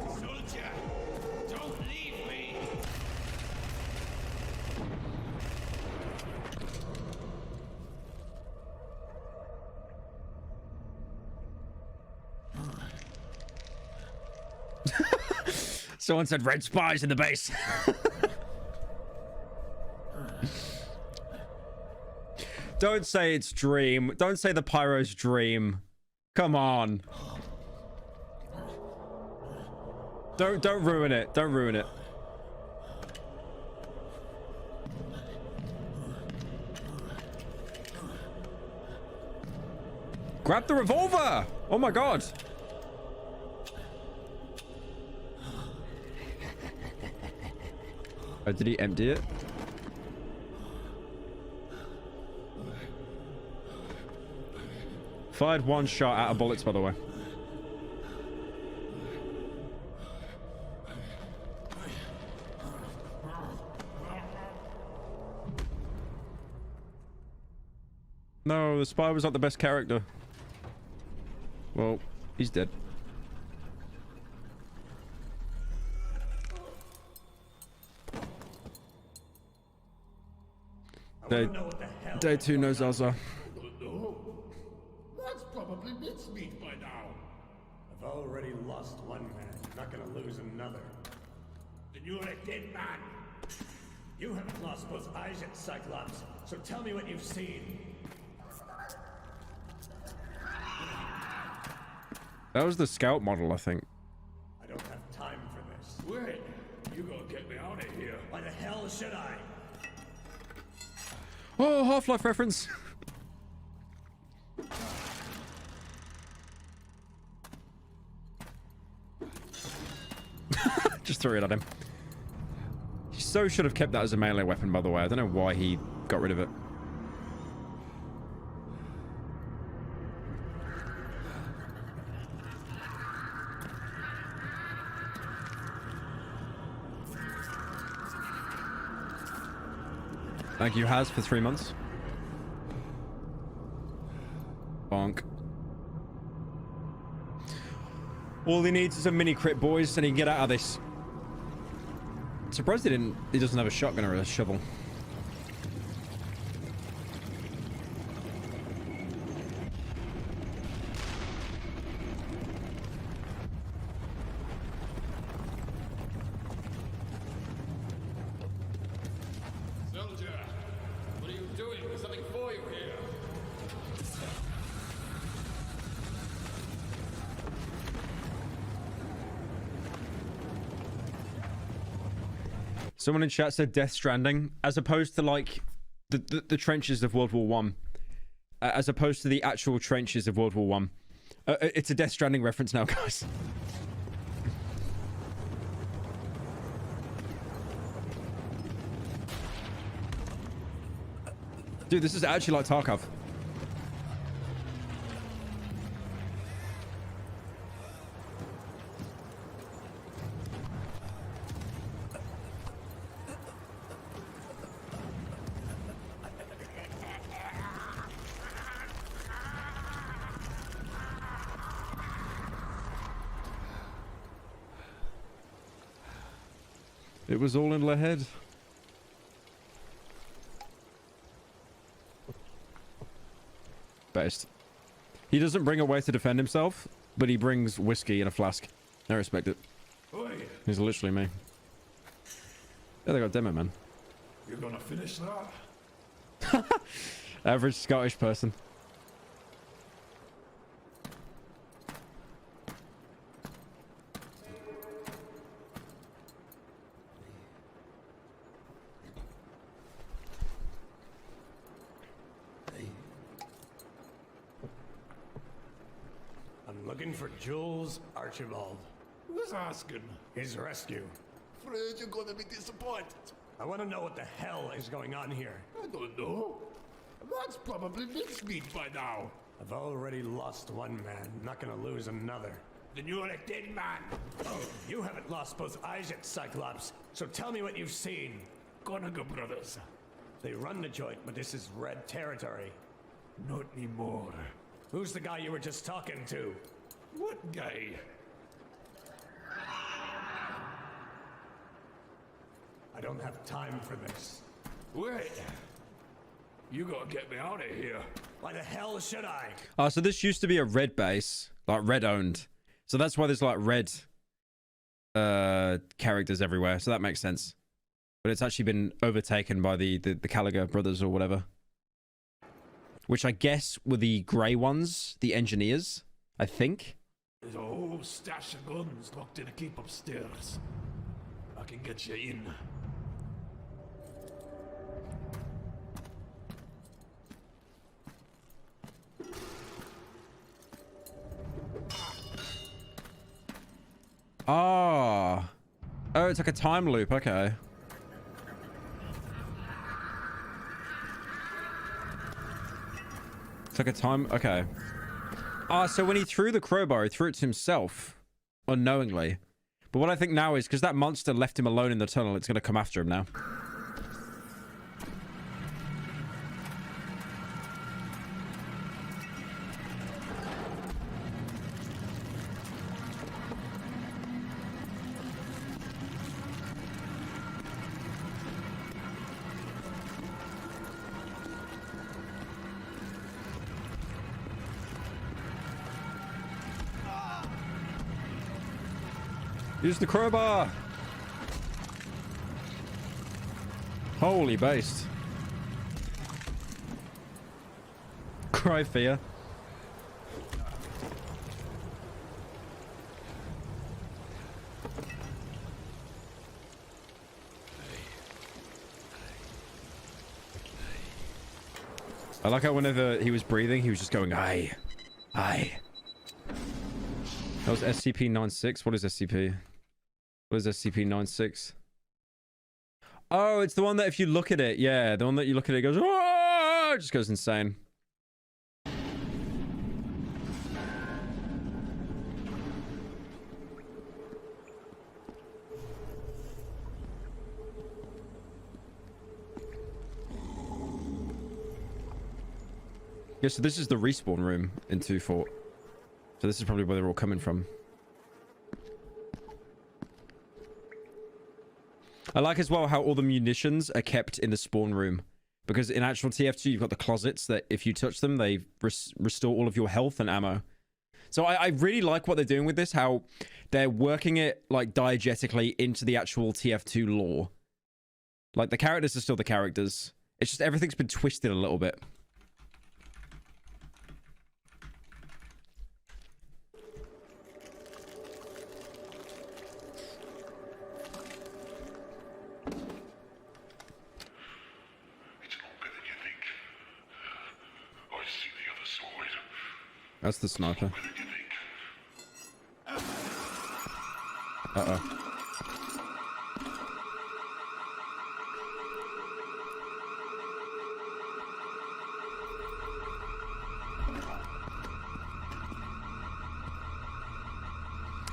Soldier, don't leave me. Someone said red spies in the base. Don't say it's dream. Don't say the pyro's dream. Come on. Don't ruin it. Don't ruin it. Grab the revolver. Oh my god. Oh, did he empty it? Fired 1 shot out of bullets, by the way. No, the spy was not the best character. Well, he's dead. Day 2 no Zaza. That's probably mincemeat by now. I've already lost one man. Not gonna lose another. Then you're a dead man. You haven't lost both eyes yet, Cyclops. So tell me what you've seen. That was the scout model, I think. I don't have time for this. Wait, you gonna get me out of here? Why the hell should I? Oh, Half-Life reference. Just threw it at him. He so should have kept that as a melee weapon, by the way. I don't know why he got rid of it. Thank you, Haz, for 3 months. Bonk. All he needs is a mini crit, boys, and he can get out of this. Surprised he doesn't have a shotgun or a shovel. Soldier, what are you doing? There's something for you here. Someone in chat said Death Stranding, as opposed to like the trenches of World War One, as opposed to the actual trenches of World War One. It's a Death Stranding reference now, guys. Dude, this is actually like Tarkov. It was all in the head. Best. He doesn't bring a way to defend himself, but he brings whiskey in a flask. I respect it. Oi, He's literally me. Yeah, they got demo, man. you're gonna finish that? Average Scottish person. I'm looking for Jules Archibald. Who's asking? His rescue. Afraid you're gonna be disappointed. I want to know what the hell is going on here. I don't know. That's probably mincemeat by now. I've already lost one man. I'm not gonna lose another. Then you're a dead man. You haven't lost both eyes yet, Cyclops. So tell me what you've seen. Gonna brothers. They run the joint, but this is red territory. Not anymore. Who's the guy you were just talking to? What guy? I don't have time for this. Wait. You gotta get me out of here. Why the hell should I? So this used to be a red base, like red owned. So that's why there's like red characters everywhere. So that makes sense. But it's actually been overtaken by the Gallagher brothers or whatever. Which I guess were the grey ones, the engineers, I think. There's a whole stash of guns locked in a keep upstairs. I can get you in. Oh, it's like a time loop. Okay. It's like a time. Okay. So when he threw the crowbar, he threw it to himself unknowingly. But what I think now is because that monster left him alone in the tunnel, it's going to come after him now. Use the crowbar. Holy based. Cry fear. I like how whenever he was breathing, he was just going, aye, aye. That was SCP-96. What is SCP? What is SCP-96? Oh, it's the one that if you look at it, yeah, the one that you look at it, it goes, oh, it just goes insane. Yeah, so this is the respawn room in 2 Fort. So this is probably where they're all coming from. I like as well how all the munitions are kept in the spawn room. Because in actual TF2, you've got the closets that if you touch them, they restore all of your health and ammo. So I really like what they're doing with this, how they're working it like diegetically into the actual TF2 lore. Like the characters are still the characters. It's just everything's been twisted a little bit. That's the sniper. Uh-oh.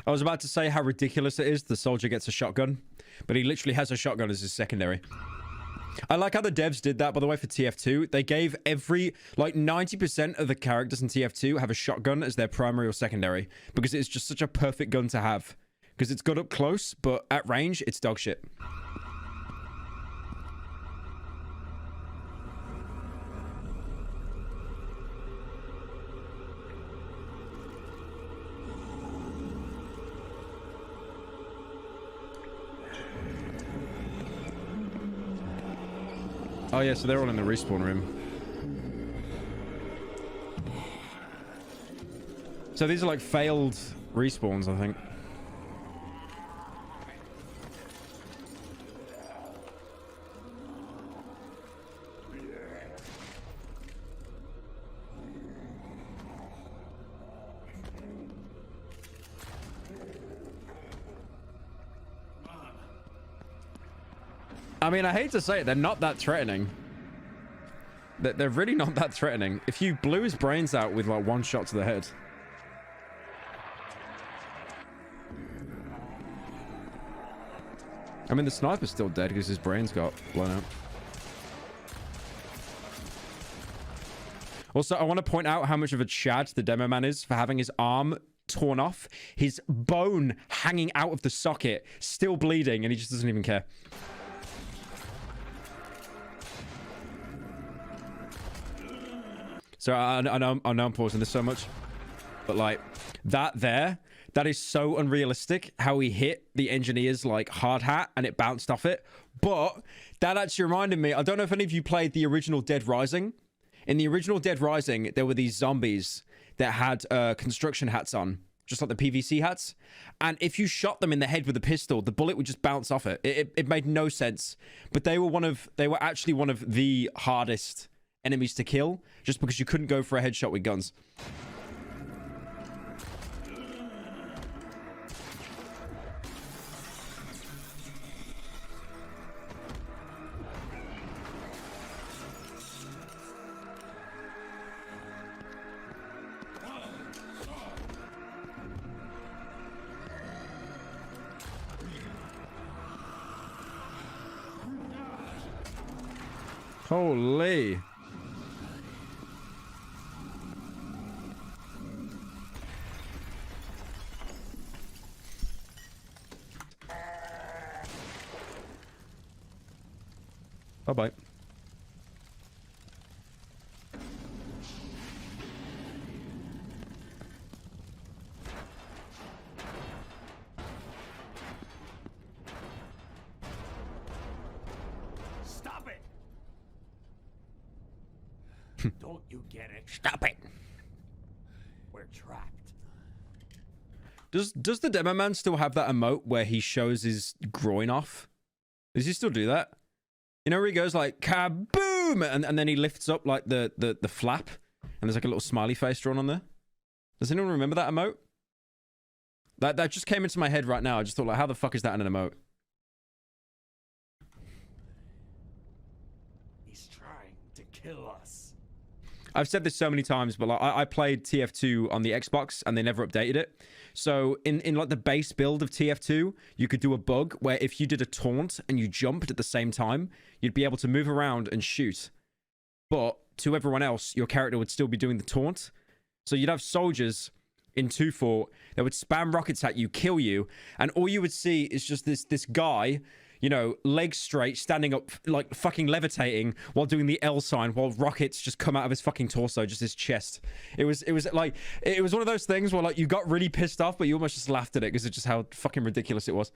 I was about to say how ridiculous it is the soldier gets a shotgun, but he literally has a shotgun as his secondary. I like how the devs did that, by the way, for TF2. They gave every, like 90% of the characters in TF2 have a shotgun as their primary or secondary, because it's just such a perfect gun to have. Because it's good up close, but at range, it's dog shit. Oh yeah, so they're all in the respawn room. So these are like failed respawns, I think. I mean, I hate to say it, they're not that threatening. They're really not that threatening. If you blew his brains out with like one shot to the head. I mean, the sniper's still dead because his brains got blown out. Also, I want to point out how much of a chad the demo man is for having his arm torn off, his bone hanging out of the socket, still bleeding, and he just doesn't even care. So I know I'm pausing this so much, but like that is so unrealistic how he hit the engineer's like hard hat and it bounced off it. But that actually reminded me, I don't know if any of you played the original Dead Rising. In the original Dead Rising, there were these zombies that had construction hats on, just like the PVC hats. And if you shot them in the head with a pistol, the bullet would just bounce off it. It made no sense. But they were actually one of the hardest enemies to kill, just because you couldn't go for a headshot with guns. Holy. Bye-bye. Stop it! Don't you get it? Stop it! We're trapped. Does the demo man still have that emote where he shows his groin off? Does he still do that? You know where he goes like kaboom, and then he lifts up like the flap, and there's like a little smiley face drawn on there. Does anyone remember that emote? That just came into my head right now. I just thought, like, how the fuck is that an emote? He's trying to kill us. I've said this so many times, but like, I played TF2 on the Xbox and they never updated it. So in like the base build of TF2, you could do a bug where if you did a taunt and you jumped at the same time, you'd be able to move around and shoot. But to everyone else, your character would still be doing the taunt. So you'd have soldiers in 2 Fort that would spam rockets at you, kill you, and all you would see is just this guy, you know, legs straight, standing up, like fucking levitating while doing the L sign, while rockets just come out of his fucking torso, just his chest. It was like, it was one of those things where like you got really pissed off, but you almost just laughed at it because of just how fucking ridiculous it was.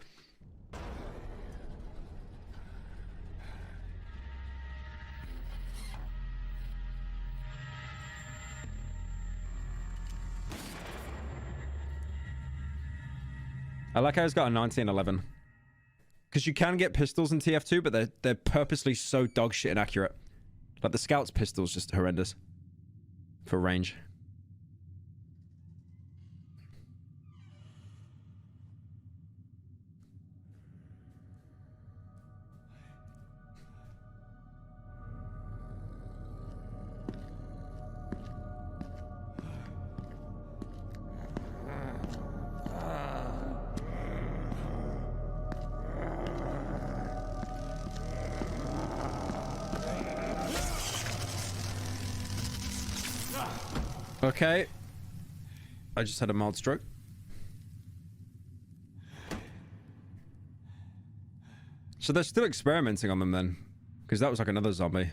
I like how it's got a 1911. Because you can get pistols in TF2, but they're purposely so dog shit inaccurate. Like the Scout's pistol's just horrendous for range. Okay. I just had a mild stroke. So they're still experimenting on them then. Because that was like another zombie.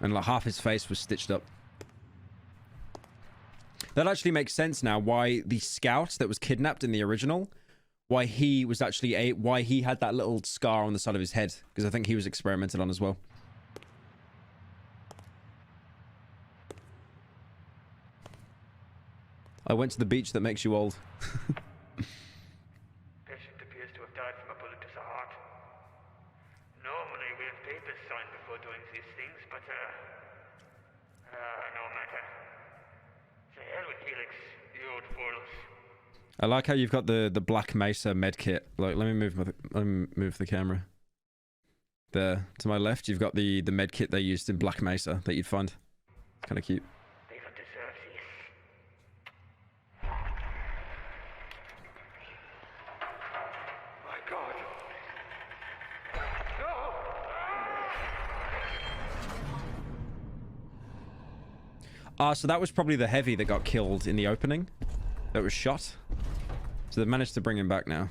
And like half his face was stitched up. That actually makes sense now why the scout that was kidnapped in the original, why he was actually why he had that little scar on the side of his head. Because I think he was experimented on as well. I went to the beach that makes you old. Patient appears to have died from a bullet to the heart. Normally we have papers signed before doing these things, but no matter. To hell with Helix, you old fools. I like how you've got the Black Mesa medkit. Like, let me move the camera. There, to my left, you've got the medkit they used in Black Mesa that you'd find. It's kind of cute. They don't deserve this. My God. So that was probably the heavy that got killed in the opening. That was shot. So they've managed to bring him back now.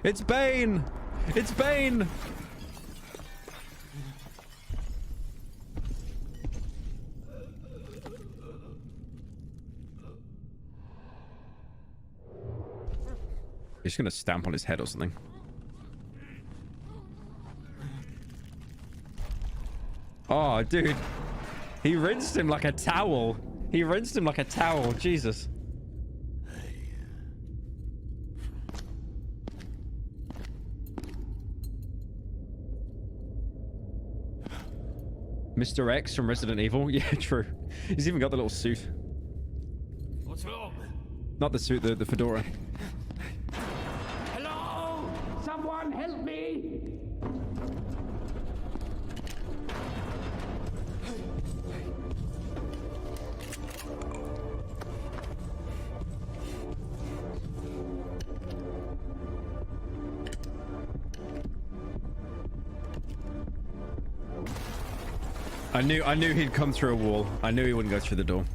It's Bane! It's Bane! He's gonna stamp on his head or something. Oh, dude. He rinsed him like a towel. He rinsed him like a towel. Jesus. Mr. X from Resident Evil? Yeah, true. He's even got the little suit. What's wrong? Not the suit, the fedora. Hello? Someone help me! I knew he'd come through a wall. I knew he wouldn't go through the door.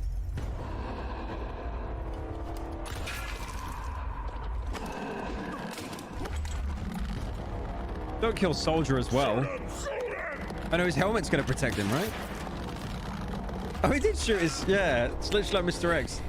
Don't kill Soldier as well. I know his helmet's gonna protect him, right? Oh, he did shoot his... Yeah, it's literally like Mr. X.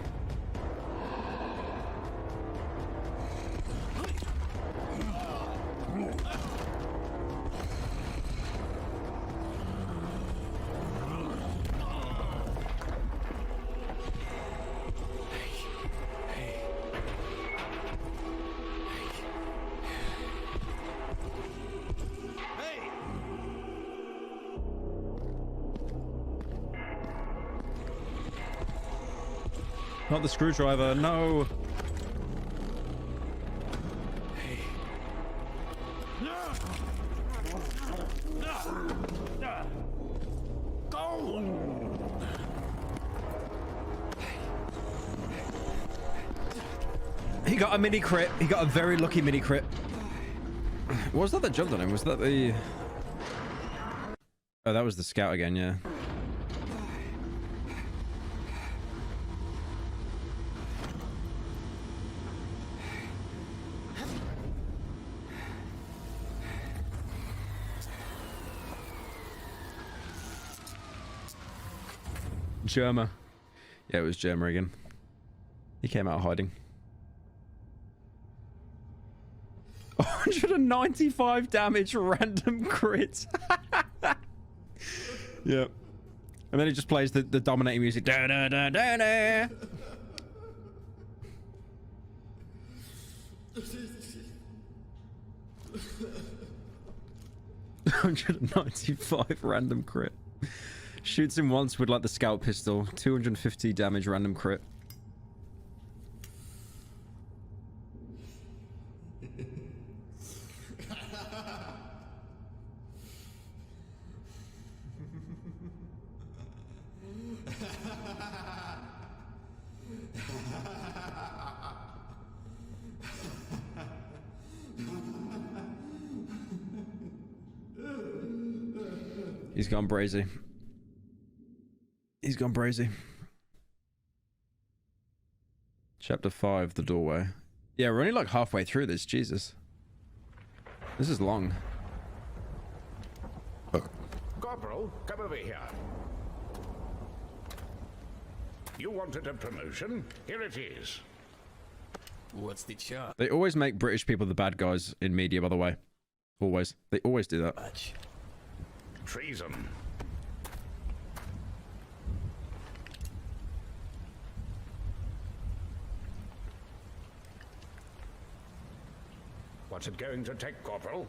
Not the screwdriver, no. He got a mini crit. He got a very lucky mini crit. What was that jumped on him? Was that the... Oh, that was the scout again, yeah. Germa. Yeah, it was Germa again. He came out hiding. 195 damage random crit. Yep. And then it just plays the dominating music. Da, da, da, da, da. $195 random crit. Shoots him once with like the scout pistol. 250 damage random crit. He's gone brazy. He's gone brazy. Chapter 5, the doorway. Yeah, we're only like halfway through this. Jesus. This is long. Corporal, come over here. You wanted a promotion? Here it is. What's the chart? They always make British people the bad guys in media, by the way. Always. They always do that. Treason. What's it going to take, Corporal?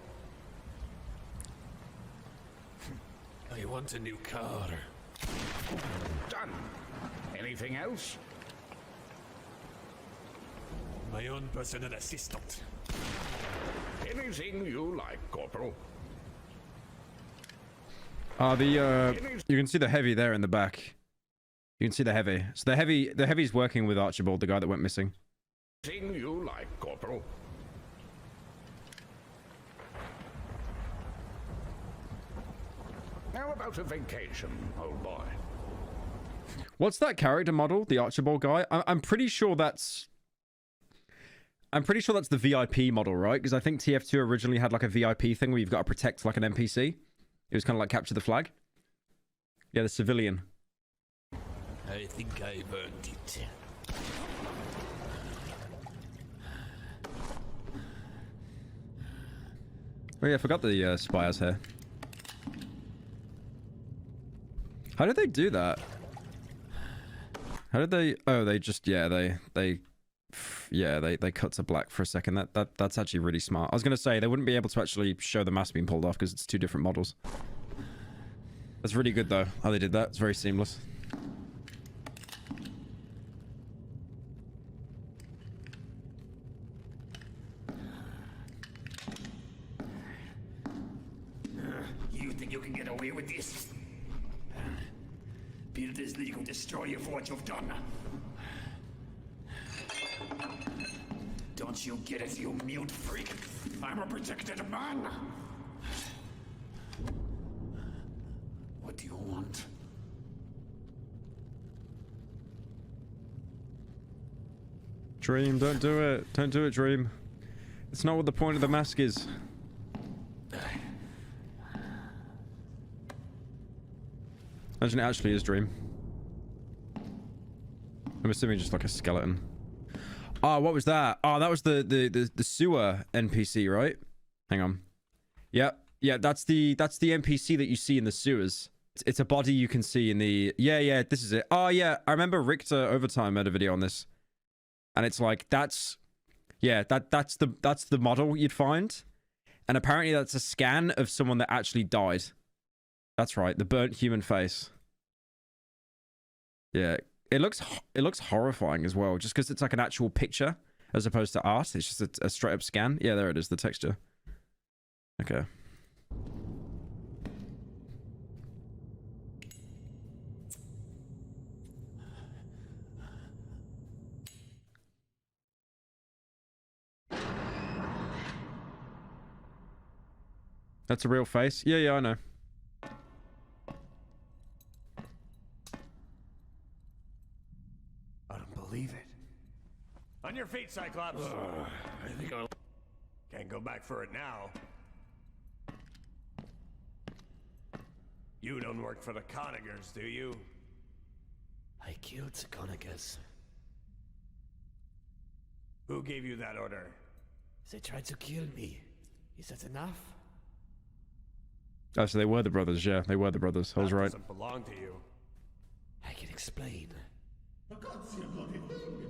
I want a new car. Done. Anything else? My own personal assistant. Anything you like, Corporal. You can see the heavy there in the back. You can see the heavy. So the heavy's working with Archibald, the guy that went missing. Anything you like, Corporal. How about a vacation, old boy? What's that character model? The Archibald guy? I'm pretty sure that's... I'm pretty sure that's the VIP model, right? Because I think TF2 originally had like a VIP thing where you've got to protect like an NPC. It was kind of like capture the flag. Yeah, the civilian. I think I've earned it. Oh yeah, I forgot the spy has hair. How did they do that? How did they... Oh, they just... Yeah, they cut to black for a second. That's actually really smart. I was going to say, they wouldn't be able to actually show the mask being pulled off because it's two different models. That's really good, though, how they did that. It's very seamless. You think you can get away with this? Builders League will destroy you for what you've done. Don't you get it, you mute freak? I'm a protected man. What do you want? Dream, don't do it. Don't do it, Dream. It's not what the point of the mask is. Imagine it actually is Dream. I'm assuming just like a skeleton. Oh, what was that? Oh, that was the sewer NPC, right? Hang on. Yep. Yeah, that's the NPC that you see in the sewers. It's a body you can see in the... Yeah, this is it. Oh, yeah. I remember Richter Overtime made a video on this. And it's like, that's... Yeah, that's the model you'd find. And apparently that's a scan of someone that actually died. That's right. The burnt human face. Yeah. It looks horrifying as well, just because it's like an actual picture as opposed to art. It's just a straight up scan. Yeah, there it is, the texture. Okay. That's a real face. Yeah, yeah, I know. I don't believe it. On your feet, Cyclops. I think I'll... Can't go back for it now. You don't work for the Conagers, do you? I killed the Conagers. Who gave you that order? They tried to kill me. Is that enough? Oh, so they were the brothers. Yeah, they were the brothers. I was right. Doesn't belong to you. I can explain. I can't see a bloody thing.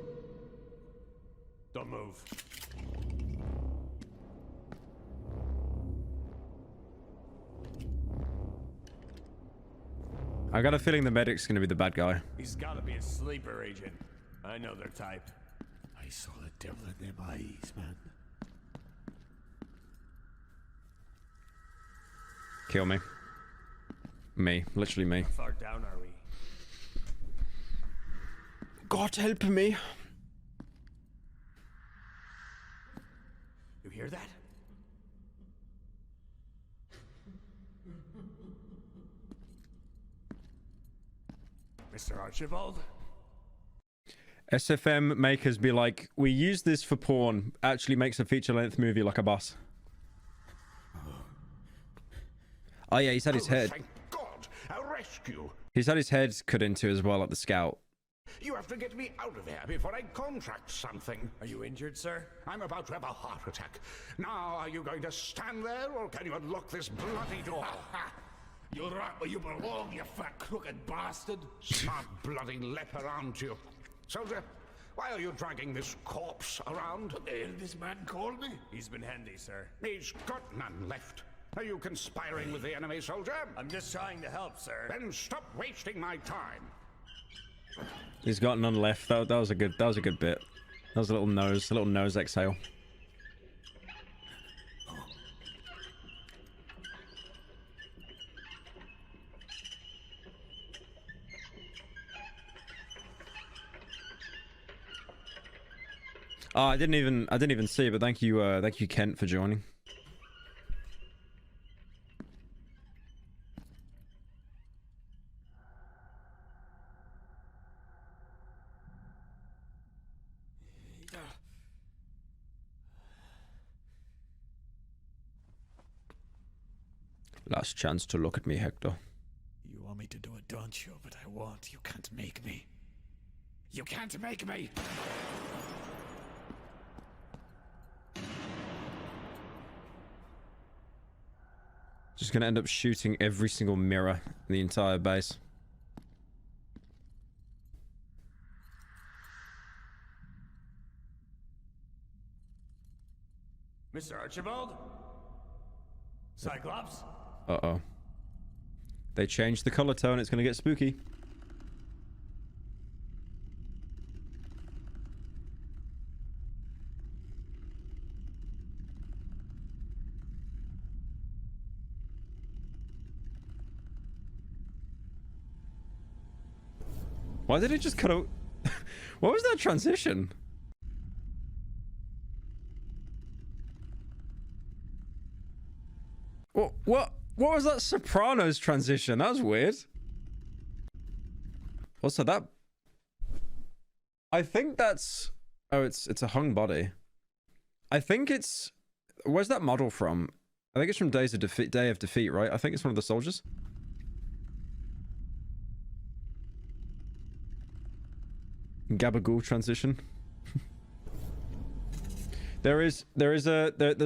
Don't move. I got a feeling the medic's gonna be the bad guy. He's gotta be a sleeper agent. I know their type. I saw the devil in them eyes, man. Kill me. Me. Literally me. How far down are we? God help me. You hear that? Mr. Archibald? SFM makers be like, we use this for porn. Actually makes a feature-length movie like a boss. Oh yeah, he's had his head. Thank God, a rescue. He's had his head cut into as well at the Scout. You have to get me out of here before I contract something. Are you injured, sir? I'm about to have a heart attack. Now, are you going to stand there, or can you unlock this bloody door? You're right where you belong, you fat crooked bastard. Smart bloody leper, aren't you? Soldier, why are you dragging this corpse around? What the hell did this man call me? He's been handy, sir. He's got none left. Are you conspiring with the enemy, soldier? I'm just trying to help, sir. Then stop wasting my time. He's got none left. That was a good bit. That was a little nose exhale. Oh, I didn't even see it, but thank you Kent for joining. Last chance to look at me, Hector. You want me to do it, don't you? But I won't. You can't make me. You can't make me! Just gonna end up shooting every single mirror in the entire base. Mr. Archibald? Cyclops? Uh-oh. They changed the color tone. It's gonna get spooky. Why did it just cut out? What was that transition? What was that Sopranos transition? That was weird. Also, that... I think that's... Oh, it's a hung body. I think it's... Where's that model from? I think it's from Day of Defeat, right? I think it's one of the soldiers. Gabagool transition. There's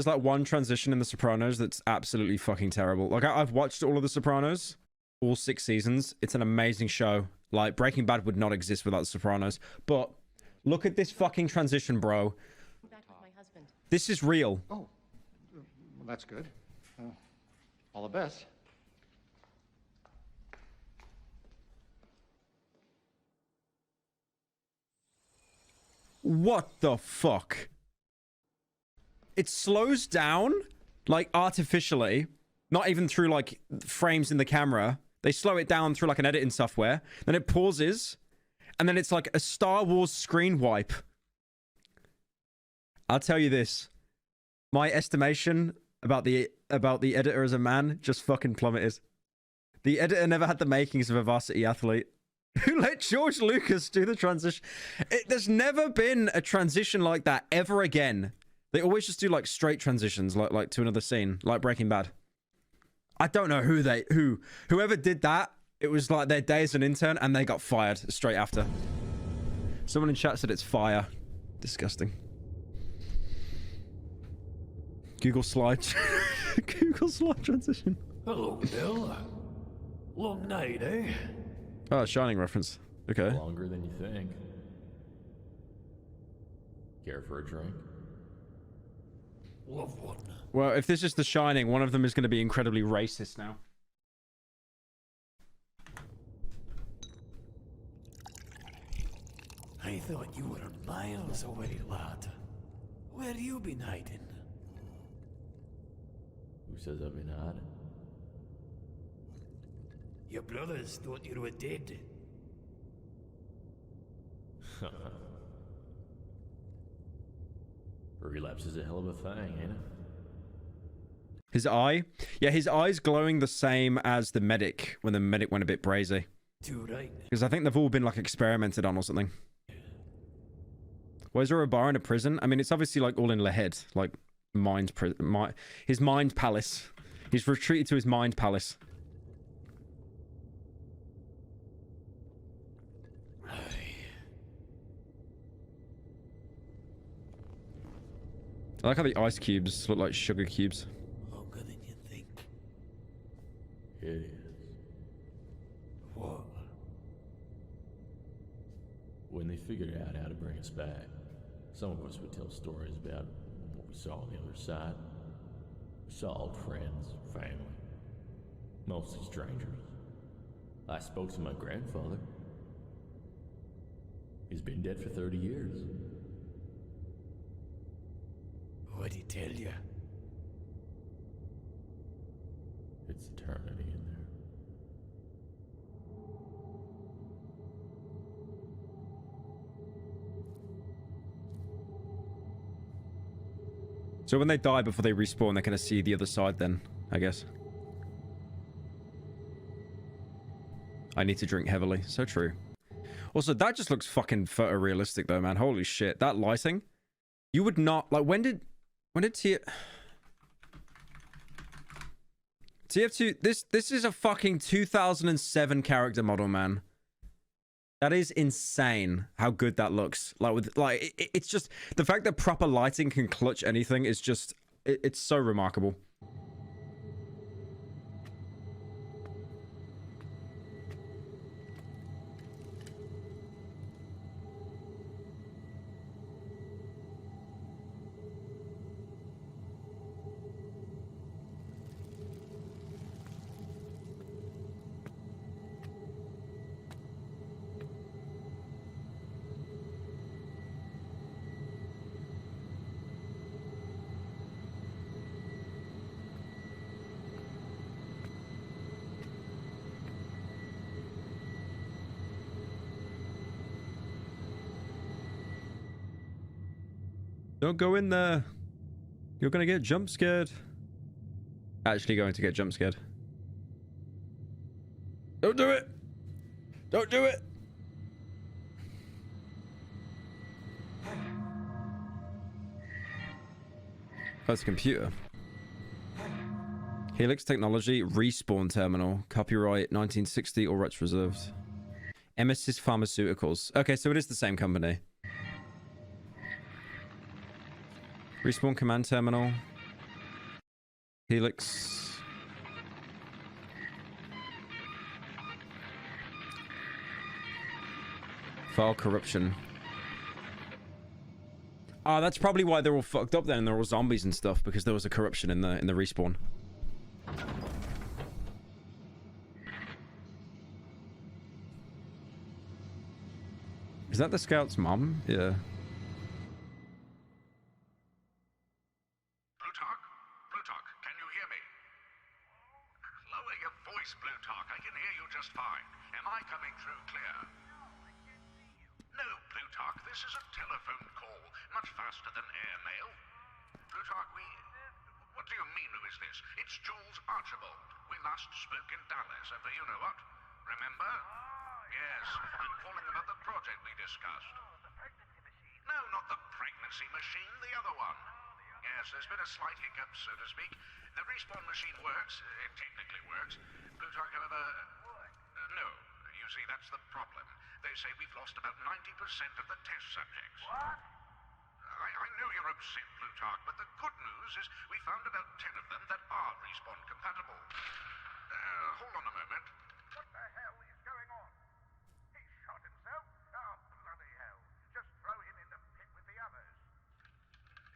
like one transition in The Sopranos that's absolutely fucking terrible. Like I've watched all of The Sopranos, all 6 seasons. It's an amazing show. Like Breaking Bad would not exist without The Sopranos. But look at this fucking transition, bro. Back with my husband. This is real. Oh, well, that's good. All the best. What the fuck? It slows down, like, artificially. Not even through, like, frames in the camera. They slow it down through, like, an editing software. Then it pauses. And then it's like a Star Wars screen wipe. I'll tell you this. My estimation about the about the editor as a man just fucking plummeted. The editor never had the makings of a varsity athlete. Who let George Lucas do the transition? There's never been a transition like that ever again. They always just do like straight transitions, like to another scene, like Breaking Bad. I don't know whoever did that. It was like their day as an intern, and they got fired straight after. Someone in chat said it's fire. Disgusting. Google slide. Google slide transition. Hello, Bill. Long night, eh? Oh, Shining reference. Okay. Longer than you think. Care for a drink? Love one. Well, if this is The Shining, one of them is going to be incredibly racist now. I thought you were miles away, lad. Where you been hiding? Who says I've been hiding? Your brothers thought you were dead. Relapse is a hell of a thing, ain't it? His eye? Yeah, his eye's glowing the same as the medic when the medic went a bit brazy. Too right. Because I think they've all been like experimented on or something. Why is there a bar in a prison? I mean, it's obviously like all in Lahed, like his mind palace. He's retreated to his mind palace. I like how the ice cubes look like sugar cubes. Longer than you think. It is. What? When they figured out how to bring us back, some of us would tell stories about what we saw on the other side. We saw old friends, family, mostly strangers. I spoke to my grandfather. He's been dead for 30 years. What'd he tell you? It's eternity in there. So when they die before they respawn, they're going to see the other side then, I guess. I need to drink heavily. So true. Also, that just looks fucking photorealistic though, man. Holy shit. That lighting. You would not... Like, when did TF2... This is a fucking 2007 character model, man. That is insane how good that looks. Like, it's just... The fact that proper lighting can clutch anything is just... It's so remarkable. Don't go in there. You're gonna get jump scared. Actually going to get jump scared. Don't do it. Don't do it. That's a computer. Helix Technology Respawn Terminal. Copyright 1960 or rights reserved. Emesis Pharmaceuticals. Okay, so it is the same company. Respawn Command Terminal. Helix. File corruption. Ah, that's probably why they're all fucked up then and they're all zombies and stuff, because there was a corruption in the respawn. Is that the scout's mom? Yeah. Plutarch, can you hear me? Lower your voice, Plutarch. I can hear you just fine. Am I coming through clear? No, Plutarch, this is a telephone call. Much faster than airmail. Plutarch, What do you mean, who is this? It's Jules Archibald. We last spoke in Dallas over you know what? Remember? Yes, I'm calling about the project we discussed. No, not the pregnancy machine, the other one. Yes, there's been a slight hiccup, so to speak. The respawn machine works. It technically works. Plutarch, however... no. You see, that's the problem. They say we've lost about 90% of the test subjects. What? I know you're upset, Plutarch, but the good news is we found about 10 of them that are respawn compatible. Hold on a moment. What the hell is going on? He shot himself? Oh, bloody hell. Just throw him in the pit with the others.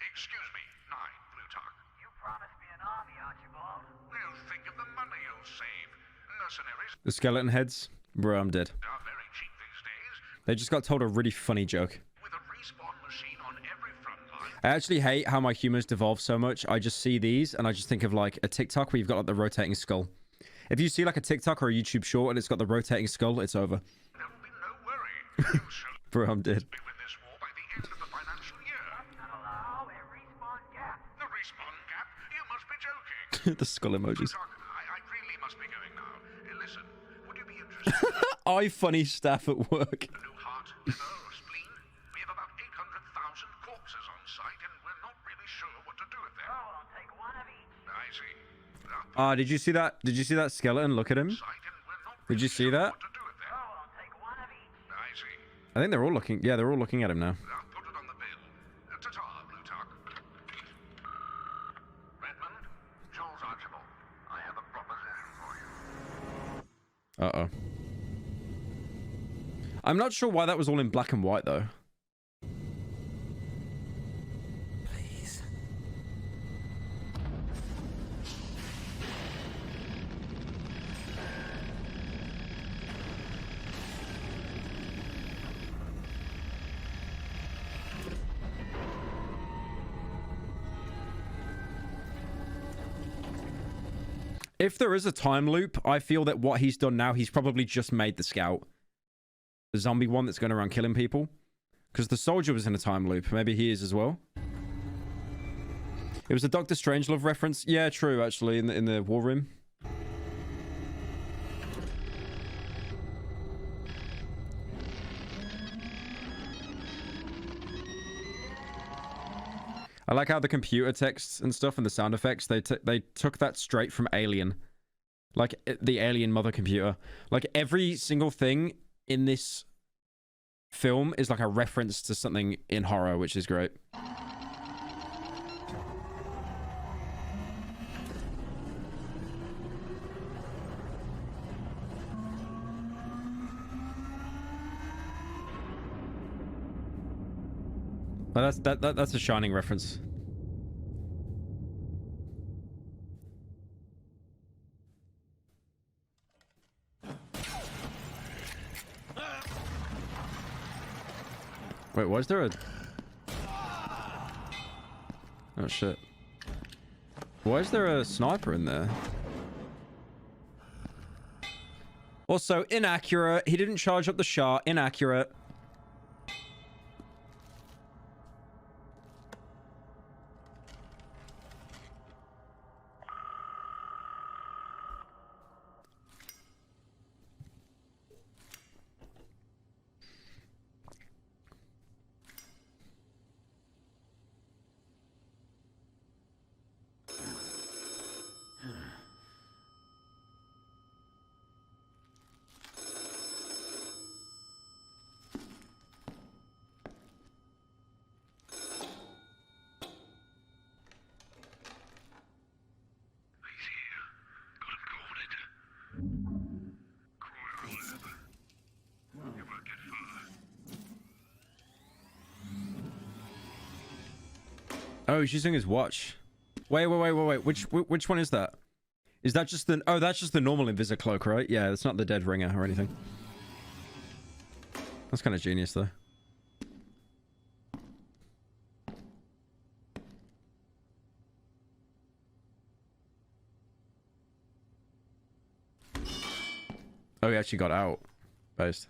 Excuse me, 9, Plutarch. You promised me an army, Archibald. Well, think of the money you'll save. Mercenaries The skeleton heads? Bro, I'm dead. are very cheap these days. They just got told a really funny joke. With a respawn machine on every front line. I actually hate how my humor's devolved so much. I just see these and I just think of like a TikTok where you've got like the rotating skull. If you see like a TikTok or a YouTube short and it's got the rotating skull, it's over. There will be no worry. Bro, I'm dead. Be with this war by the end of the financial year. Hello, a respawn gap. The respawn gap? You must be joking. The skull emojis. Plutarch, I really must be going now. Listen, would you be interested I funny staff at work. in a new heart, liver, or spleen? We have about 800,000 corpses on site, and we're not really sure what to do with them. Oh, I'll take one of each. I see. Did you see that? Did you see that skeleton? Look at him. Did you see that? Oh, I'll take one of each. I see. I think they're all looking. Yeah, they're all looking at him now. I'll put it on the bill. Ta-ta, Plutarch. Redmond, Jules Archibald, I have a proposition for you. Uh-oh. I'm not sure why that was all in black and white, though. Please. If there is a time loop, I feel that what he's done now, he's probably just made the scout. The zombie one that's going around killing people. Because the soldier was in a time loop. Maybe he is as well. It was a Doctor Strangelove reference. Yeah, true, actually, in the war room. I like how the computer texts and stuff and the sound effects, they took that straight from Alien. Like, the Alien mother computer. Like, every single thing in this film is like a reference to something in horror, which is great. But that's a Shining reference. Wait, was there a... Oh, shit. Why is there a sniper in there? Also, inaccurate. He didn't charge up the shot. Inaccurate. Oh, he's using his watch. Wait. Which one is that? Is that just the... Oh, that's just the normal Invisa cloak, right? Yeah, it's not the dead ringer or anything. That's kind of genius, though. Oh, he actually got out. Based.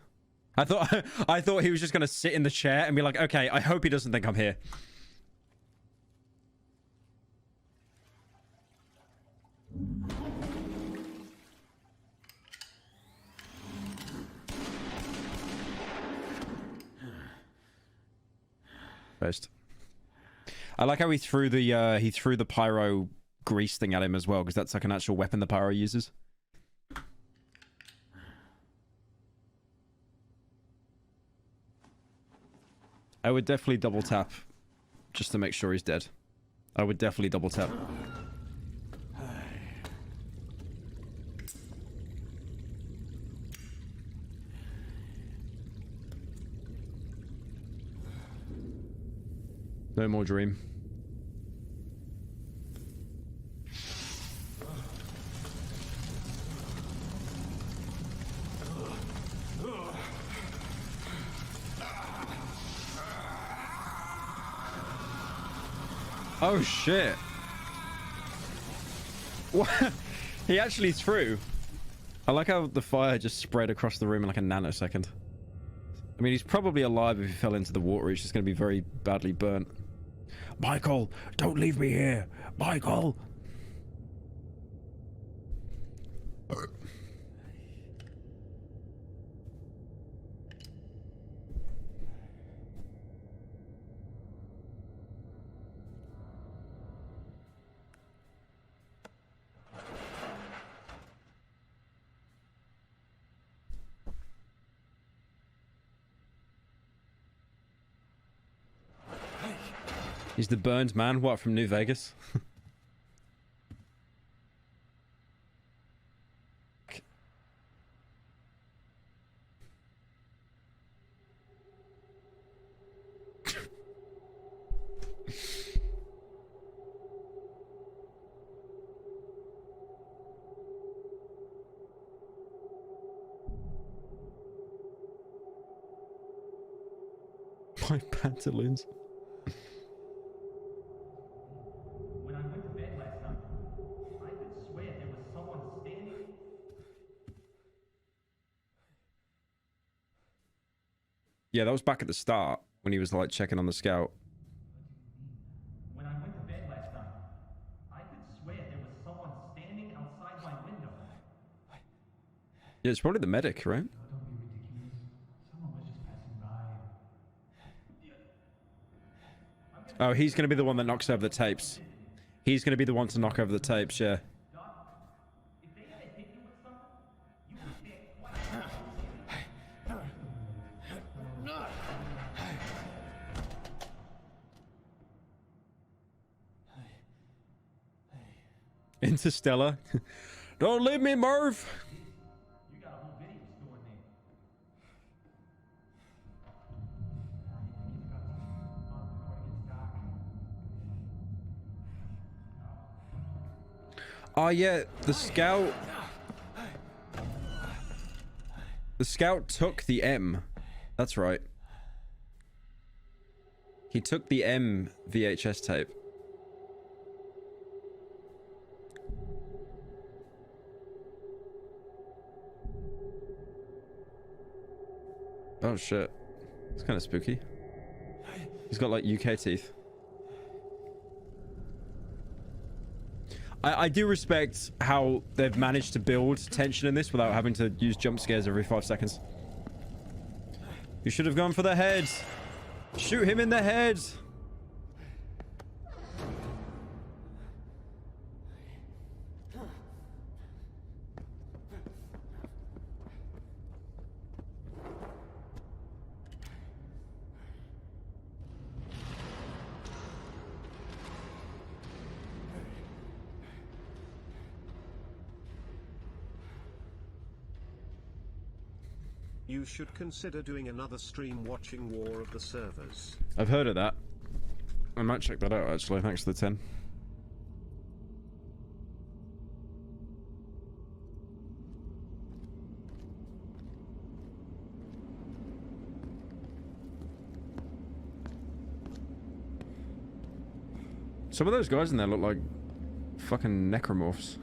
I thought he was just gonna sit in the chair and be like, okay, I hope he doesn't think I'm here. Paste. I like how he threw the pyro grease thing at him as well, because that's like an actual weapon the pyro uses. I would definitely double tap just to make sure he's dead. I would definitely double tap. No more dream. Oh shit. What? He actually threw. I like how the fire just spread across the room in like a nanosecond. I mean, he's probably alive if he fell into the water. He's just going to be very badly burnt. Michael, don't leave me here. Michael. He's the burned man, what, from New Vegas? My pantaloons. When I went to bed last night, I could swear there was someone standing. Yeah, that was back at the start when he was like checking on the scout. When I went to bed last night, I could swear there was someone standing outside my window. Yeah, it's probably the medic, right? Don't be ridiculous. Someone was just passing by. Oh, he's going to be the one that knocks over the tapes. He's going to be the one to knock over the tapes, yeah. If they ever hit you with something, you were there twice. Interstellar. Don't leave me, Merv. You got a whole video stored there. Oh yeah, the scout. The scout took the M. That's right. He took the M VHS tape. Oh shit. It's kind of spooky. He's got like UK teeth. I do respect how they've managed to build tension in this without having to use jump scares every 5 seconds. You should have gone for the head. Shoot him in the head. You should consider doing another stream watching War of the Servers. I've heard of that. I might check that out actually, thanks for the 10. Some of those guys in there look like fucking necromorphs.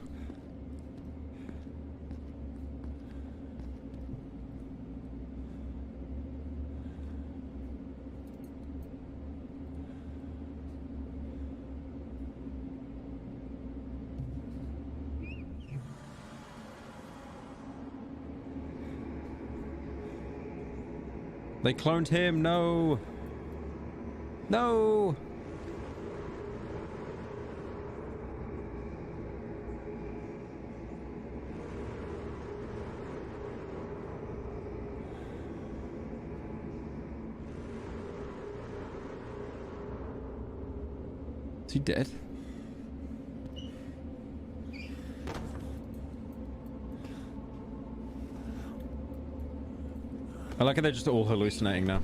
They cloned him, no. No. Is he dead? I like how they're just all hallucinating now.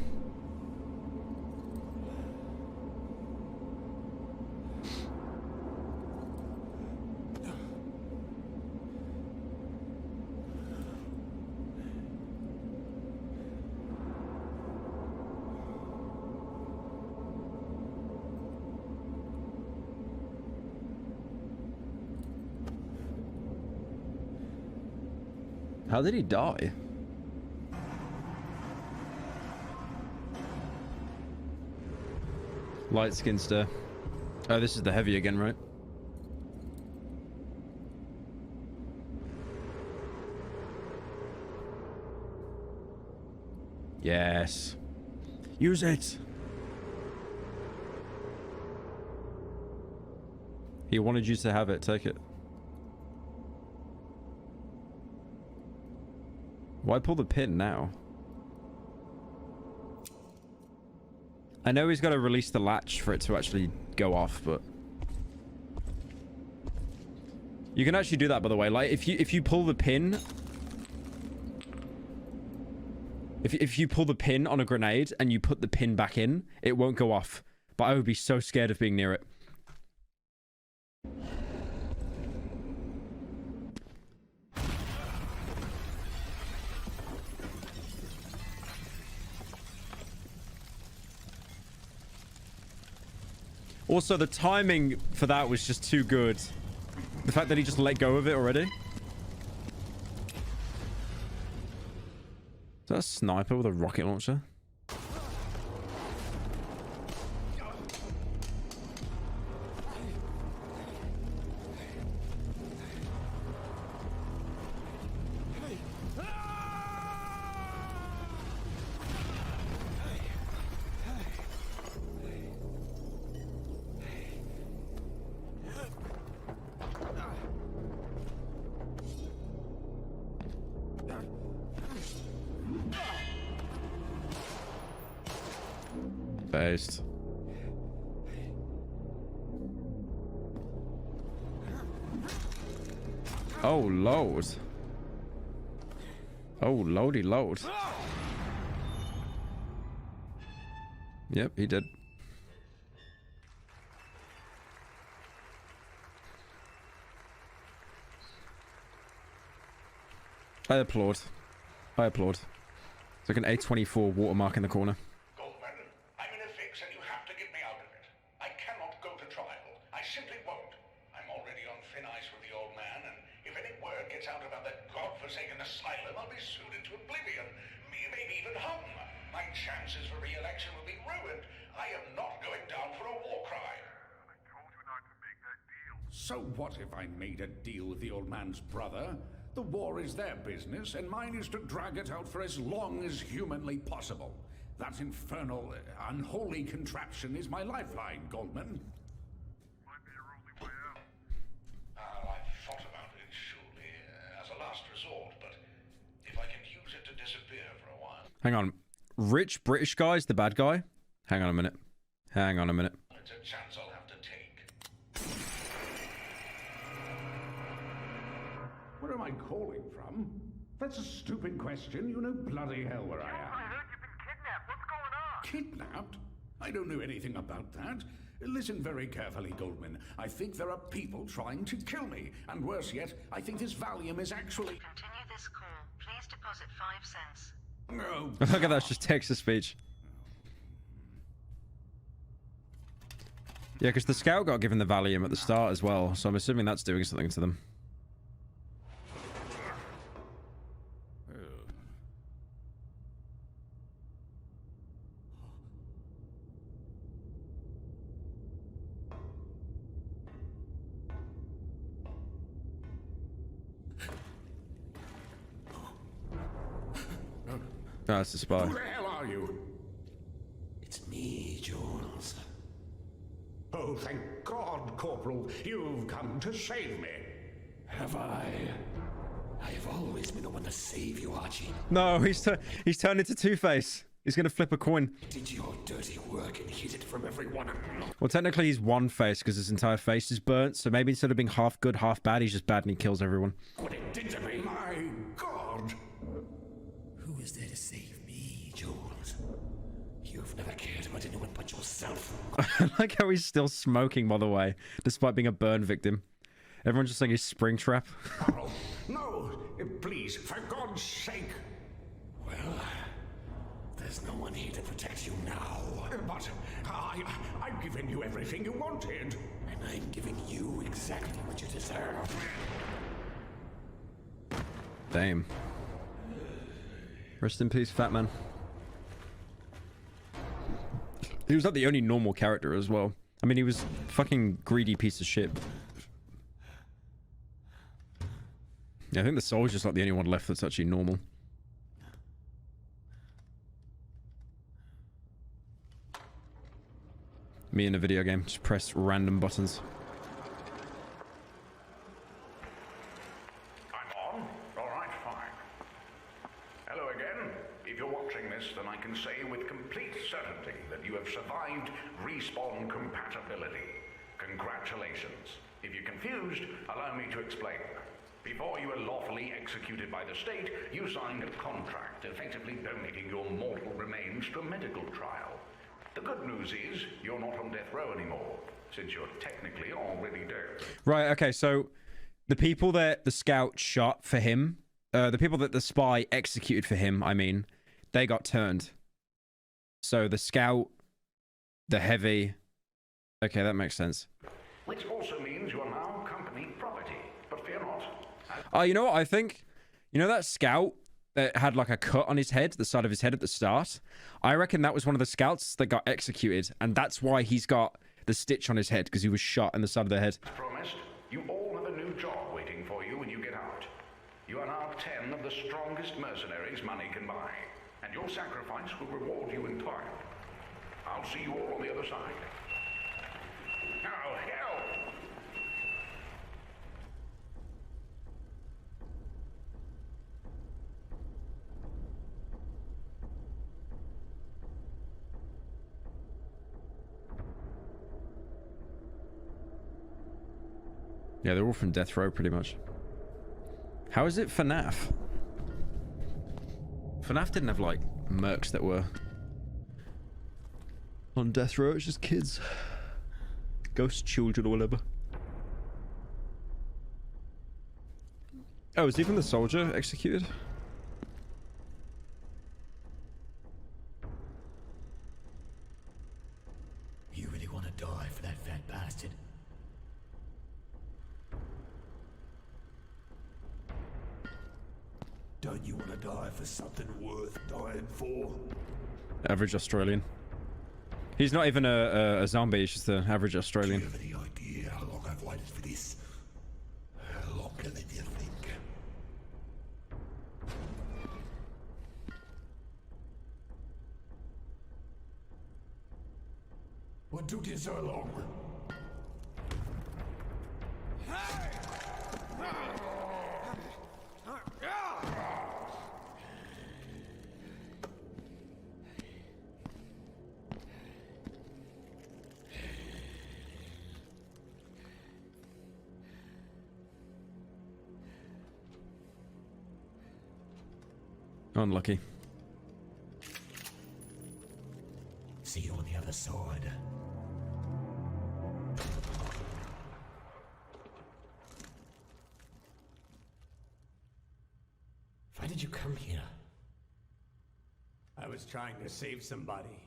How did he die? Light skin stir. Oh, this is the heavy again, right? Yes. Use it. He wanted you to have it. Take it. Why pull the pin now? I know he's got to release the latch for it to actually go off, but you can actually do that, by the way. Like if you pull the pin, if you pull the pin on a grenade and you put the pin back in, it won't go off. But I would be so scared of being near it. Also, the timing for that was just too good. The fact that he just let go of it already. Is that a sniper with a rocket launcher? Based. Oh, load. Oh, loady load. Yep, he did. I applaud. I applaud. It's like an A24 watermark in the corner. I'm in a fix and you have to get me out of it. I cannot go to trial. I simply won't. I'm already on thin ice with the old man, and if any word gets out about that godforsaken asylum, I'll be sued into oblivion. Maybe even hung. My chances for re-election will be ruined. I am not going down for a war crime. I told you not to make that deal. So what if I made a deal with the old man's brother? The war is their business, and mine is to drag it out for as long as humanly possible. That infernal, unholy contraption is my lifeline, Goldman. Might be your only way out. I've thought about it, surely, as a last resort, but if I can use it to disappear for a while... Hang on. Rich British guy's the bad guy? Hang on a minute. Hang on a minute. It's a chance I'll have to take. Where am I calling from? That's a stupid question. You know bloody hell where I am. I heard you've been kidnapped. What's going on? Kidnapped? I don't know anything about that. Listen very carefully, Goldman. I think there are people trying to kill me. And worse yet, I think this Valium is actually... Continue this call. Please deposit 5 cents. No. Look at that, it's just text-to-speech. Yeah, because the scout got given the Valium at the start as well, so I'm assuming that's doing something to them. That's the spy. Who the hell are you? It's me, Jules. Oh, thank God, Corporal, you've come to save me. Have I? I've always been the one to save you, Archie. No, he's turned into Two-Face. He's gonna flip a coin. Did your dirty work and hid it from everyone. Well, technically he's one face because his entire face is burnt. So maybe instead of being half good, half bad, he's just bad and he kills everyone. What it did to me. My God. Who is there to save me, Jules? You've never cared about anyone but yourself. I like how he's still smoking, by the way, despite being a burn victim. Everyone's just saying he's Springtrap. Oh, no, please, for God's sake. Well, there's no one here to protect you now. But I've given you everything you wanted. And I'm giving you exactly what you deserve. Damn. Rest in peace, Fat Man. He was not the only normal character as well. I mean, he was fucking greedy piece of shit. Yeah, I think the soldier's not the only one left that's actually normal. Me in a video game, just press random buttons. I'm on? Alright, fine. Hello again. If you're watching this, then I can say with complete certainty that you have survived respawn compatibility. Congratulations. If you're confused, allow me to explain. Before you were lawfully executed by the state, you signed a contract effectively donating your mortal remains to a medical trial. The good news is you're not on death row anymore, since you're technically already dead. Right, okay, so the people that the scout shot for him, the people that the spy executed for him, I mean, they got turned. So the scout, the heavy... Okay, that makes sense. Which also means you are now company property, but fear not. Oh, you know what I think? You know that scout that had like a cut on his head, the side of his head at the start? I reckon that was one of the scouts that got executed, and that's why he's got the stitch on his head, because he was shot in the side of the head. As promised, you all have a new job waiting for you when you get out. You are now 10 of the strongest mercenaries money can buy, and your sacrifice will reward you in time. I'll see you all on the other side. Now, hell! Yeah, they're all from death row, pretty much. How is it FNAF? FNAF didn't have, like, mercs that were on death row. It's just kids. Ghost children or whatever. Oh, is even the soldier executed? You really want to die for that fat bastard? Don't you want to die for something worth dying for? Average Australian. He's not even a zombie, he's just an average Australian. Do you have any idea how long I've waited for this? Longer than you think. What took you so long? Unlucky. See you on the other side. Why did you come here? I was trying to save somebody.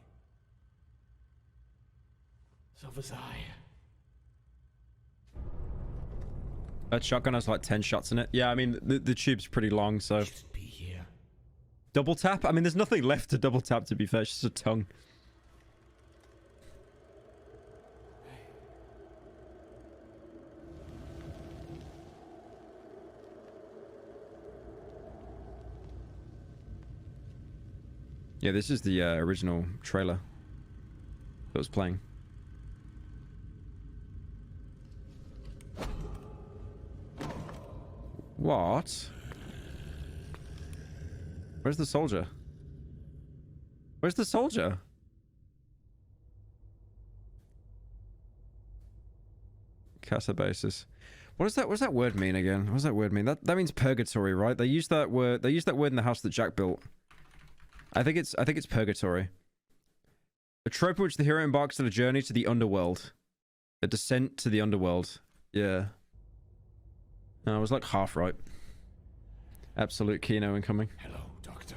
So was I. That shotgun has like 10 shots in it. Yeah, I mean, the tube's pretty long, so... Be here. Double tap? I mean, there's nothing left to double tap, to be fair. It's just a tongue. Yeah, this is the original trailer that was playing. What? Where's the soldier? Where's the soldier? Casa basis. What does that word mean again? What does that word mean? That means purgatory, right? They use that word in the house that Jack built. I think it's purgatory. A trope in which the hero embarks on a journey to the underworld. A descent to the underworld. Yeah. No, I was like half right. Absolute Kino incoming. Hello, Doctor.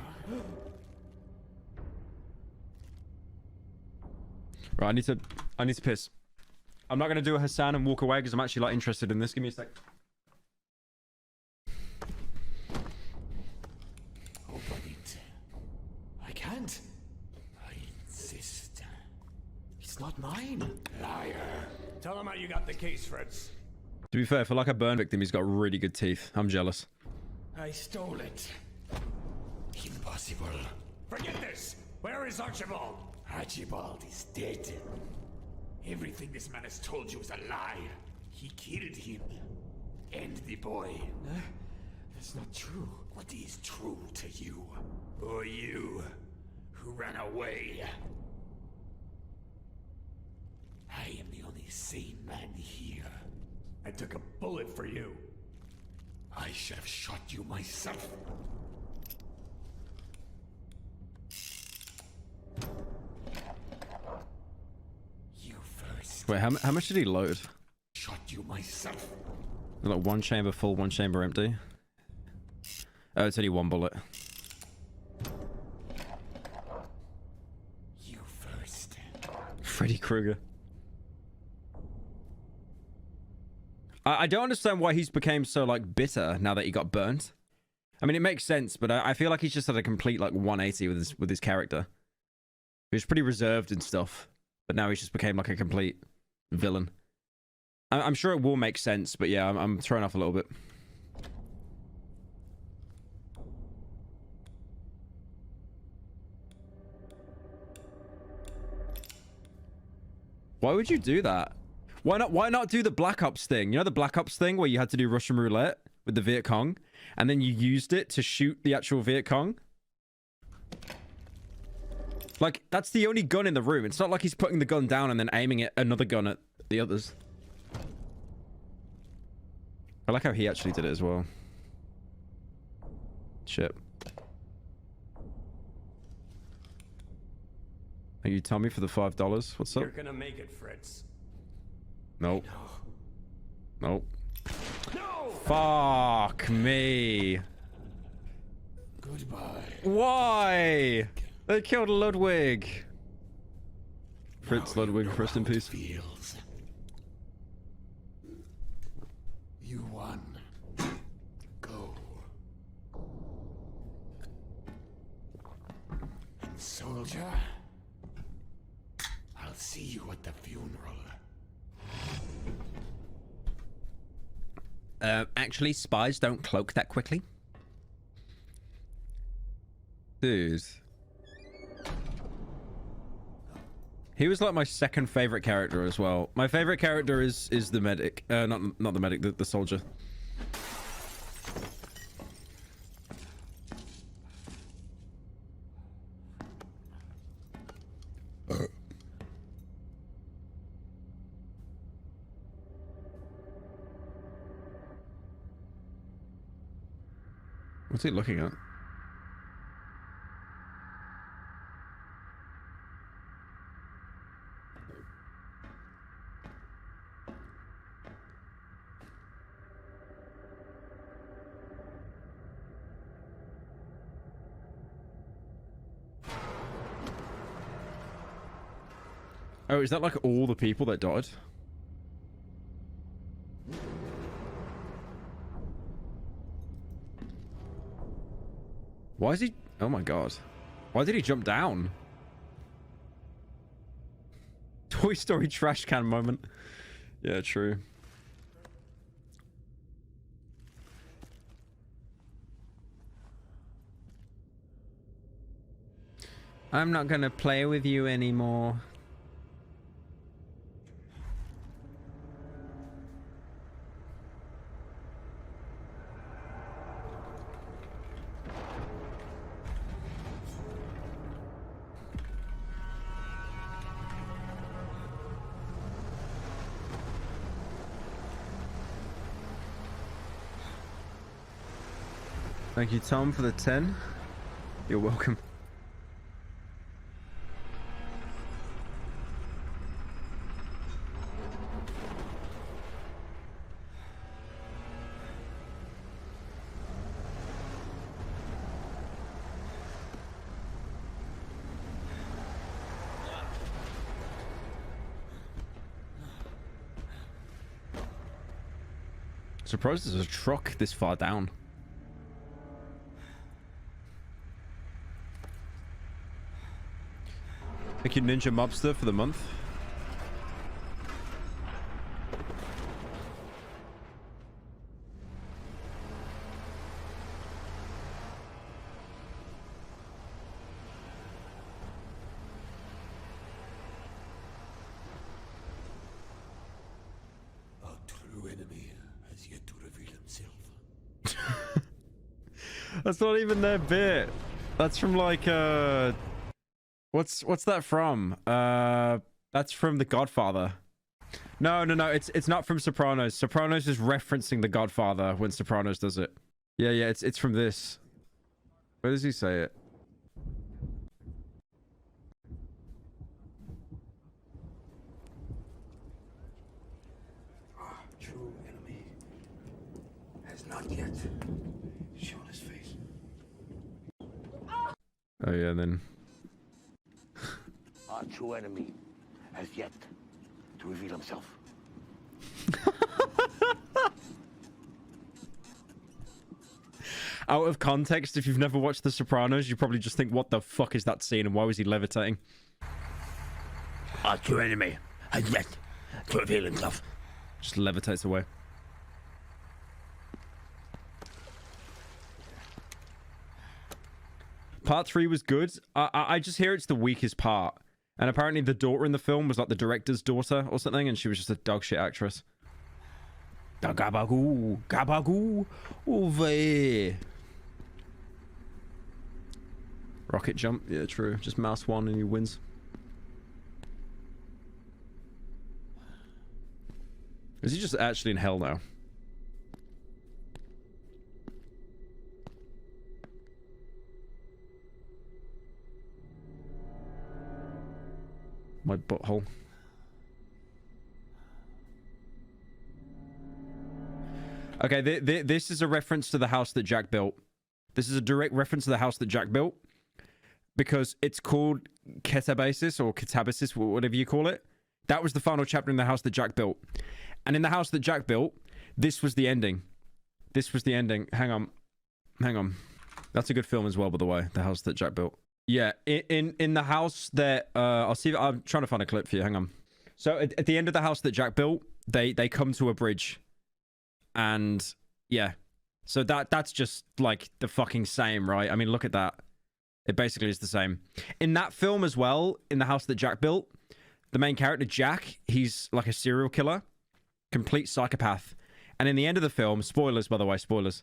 Right, I need to piss. I'm not gonna do a Hassan and walk away because I'm actually like interested in this. Give me a sec. Oh, but I can't. I insist. It's not mine. Liar. Tell him how you got the case, Fritz. To be fair, for like a burn victim, he's got really good teeth. I'm jealous. I stole it. Impossible. Forget this. Where is Archibald? Archibald is dead. Everything this man has told you is a lie. He killed him. And the boy. That's not true. What is true to you? Or you, who ran away? I am the only sane man here. I took a bullet for you. I should have shot you myself. You first. Wait, how much did he load? Shot you myself. Like one chamber full, one chamber empty. Oh, it's only one bullet. You first. Freddy Krueger. I don't understand why he's became so like bitter now that he got burnt. I mean, it makes sense, but I feel like he's just had a complete like 180 with his character. He was pretty reserved and stuff, but now he's just became like a complete villain. I'm sure it will make sense, but yeah, I'm thrown off a little bit. Why would you do that? Why not do the Black Ops thing? You know the Black Ops thing where you had to do Russian roulette with the Viet Cong and then you used it to shoot the actual Viet Cong? Like, that's the only gun in the room. It's not like he's putting the gun down and then aiming at another gun at the others. I like how he actually did it as well. Shit. Thank you, Tommy, for the $5. What's up? You're gonna make it, Fritz. Nope. Nope. No! Fuck me. Goodbye. Why? They killed Ludwig. Fritz Ludwig, rest in peace. Feels. You won. Go. And soldier, I'll see you at the funeral. Actually, spies don't cloak that quickly. Dude. He was like my second favorite character as well. My favorite character is the medic. Not the medic, the soldier. What's he looking at? Oh, is that like all the people that died? Why is he... Oh my god. Why did he jump down? Toy Story trash can moment. Yeah, true. I'm not gonna play with you anymore. Thank you, Tom, for the 10. You're welcome. Surprised there's a truck this far down. Thank you, Ninja Mobster, for the month. Our true enemy has yet to reveal himself. That's not even their bit. That's from like what's that from? That's from The Godfather. No, it's not from Sopranos. Sopranos is referencing The Godfather when Sopranos does it. Yeah, it's from this. Where does he say it? Our true enemy has not yet shown his face. Oh yeah, then. Our true enemy has yet to reveal himself. Out of context, if you've never watched The Sopranos, you probably just think, what the fuck is that scene and why was he levitating? Our true enemy has yet to reveal himself. Just levitates away. Part 3 was good. I just hear it's the weakest part. And apparently the daughter in the film was like the director's daughter or something, and she was just a dog shit actress. Gabagoo, gabagoo, over. Rocket jump, yeah, true. Just mouse one and he wins. Is he just actually in hell now? My butthole. Okay, this is a reference to the house that Jack built. This is a direct reference to the house that Jack built. Because it's called Ketabasis or Ketabasis, whatever you call it. That was the final chapter in the house that Jack built. And in the house that Jack built, this was the ending. This was the ending. Hang on. Hang on. That's a good film as well, by the way. The house that Jack built. Yeah, in the house that... I'll see if... I'm trying to find a clip for you. Hang on. So at the end of the house that Jack built, they come to a bridge. And yeah. So that's just like the fucking same, right? I mean, look at that. It basically is the same. In that film as well, in the house that Jack built, the main character, Jack, he's like a serial killer. Complete psychopath. And in the end of the film, spoilers, by the way, spoilers.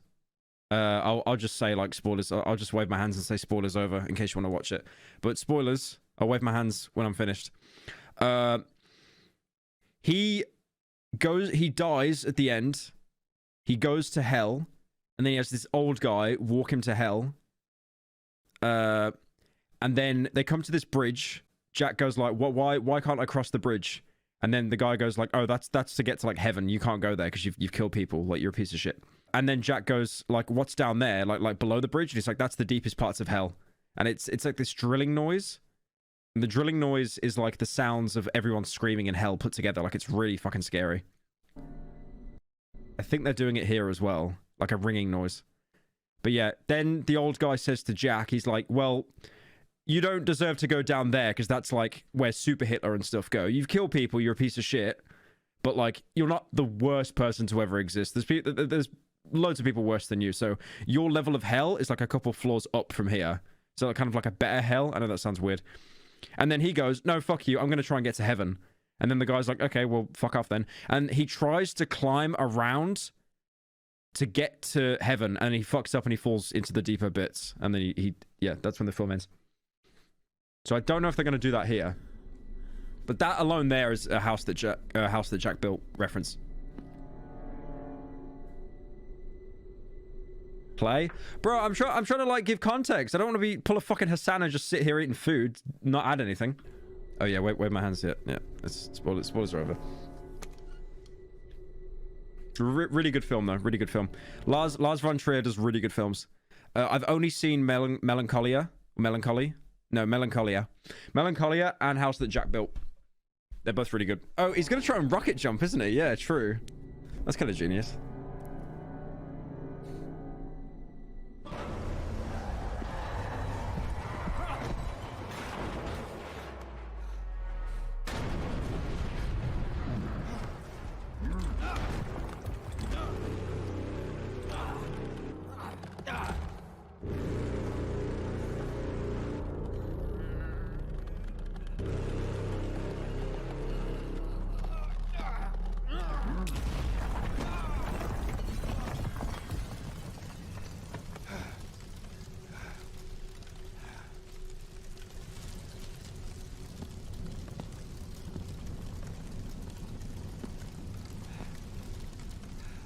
I'll just say like spoilers. I'll just wave my hands and say spoilers over in case you want to watch it. But spoilers, I'll wave my hands when I'm finished. He dies at the end. He goes to hell. And then he has this old guy walk him to hell. And then they come to this bridge. Jack goes like, why can't I cross the bridge? And then the guy goes like, oh, that's to get to like heaven. You can't go there because you've killed people. Like, you're a piece of shit. And then Jack goes like, what's down there? Like below the bridge? And he's like, that's the deepest parts of hell. And it's like this drilling noise. And the drilling noise is like the sounds of everyone screaming in hell put together. Like, it's really fucking scary. I think they're doing it here as well. Like a ringing noise. But yeah, then the old guy says to Jack, he's like, well, you don't deserve to go down there because that's like where Super Hitler and stuff go. You've killed people, you're a piece of shit. But like, you're not the worst person to ever exist. There's loads of people worse than you. So your level of hell is like a couple floors up from here. So kind of like a better hell. I know that sounds weird. And then he goes, no, fuck you. I'm going to try and get to heaven. And then the guy's like, okay, well, fuck off then. And he tries to climb around to get to heaven, and he fucks up and he falls into the deeper bits. And then yeah, that's when the film ends. So I don't know if they're going to do that here. But that alone there is a house that Jack built reference. Play, bro. I'm trying to like give context. I don't want to pull a fucking Hassan and just sit here eating food, not add anything. Oh yeah, wait my hands yet. Yeah, spoilers are over. Really good film though. Really good film. Lars von Trier does really good films. I've only seen Melancholia, and House That Jack Built. They're both really good. Oh, he's gonna try and rocket jump, isn't he? Yeah, true. That's kind of genius.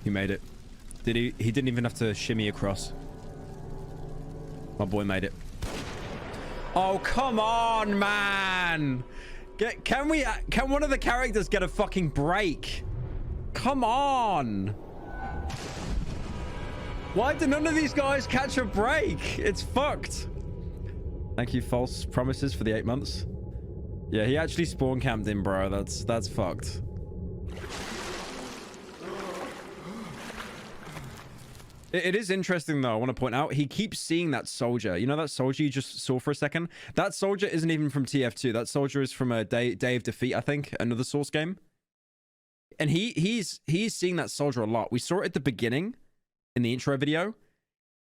He made it. Did he? He didn't even have to shimmy across. My boy made it. Oh, come on, man. Can one of the characters get a fucking break? Come on. Why did none of these guys catch a break? It's fucked. Thank you, False Promises, for the 8 months. Yeah, he actually spawn camped in, bro. That's fucked. It is interesting, though. I want to point out, he keeps seeing that soldier. You know that soldier you just saw for a second? That soldier isn't even from TF2. That soldier is from a Day of Defeat, I think. Another Source game. And he's seeing that soldier a lot. We saw it at the beginning in the intro video.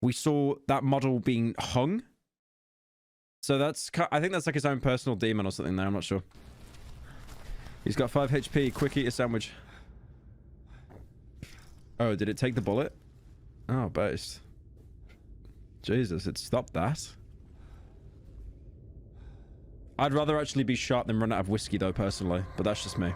We saw that model being hung. So I think that's like his own personal demon or something there. I'm not sure. He's got 5 HP. Quick, eat a sandwich. Oh, did it take the bullet? Oh, based. Jesus, it stopped that. I'd rather actually be shot than run out of whiskey, though, personally. But that's just me.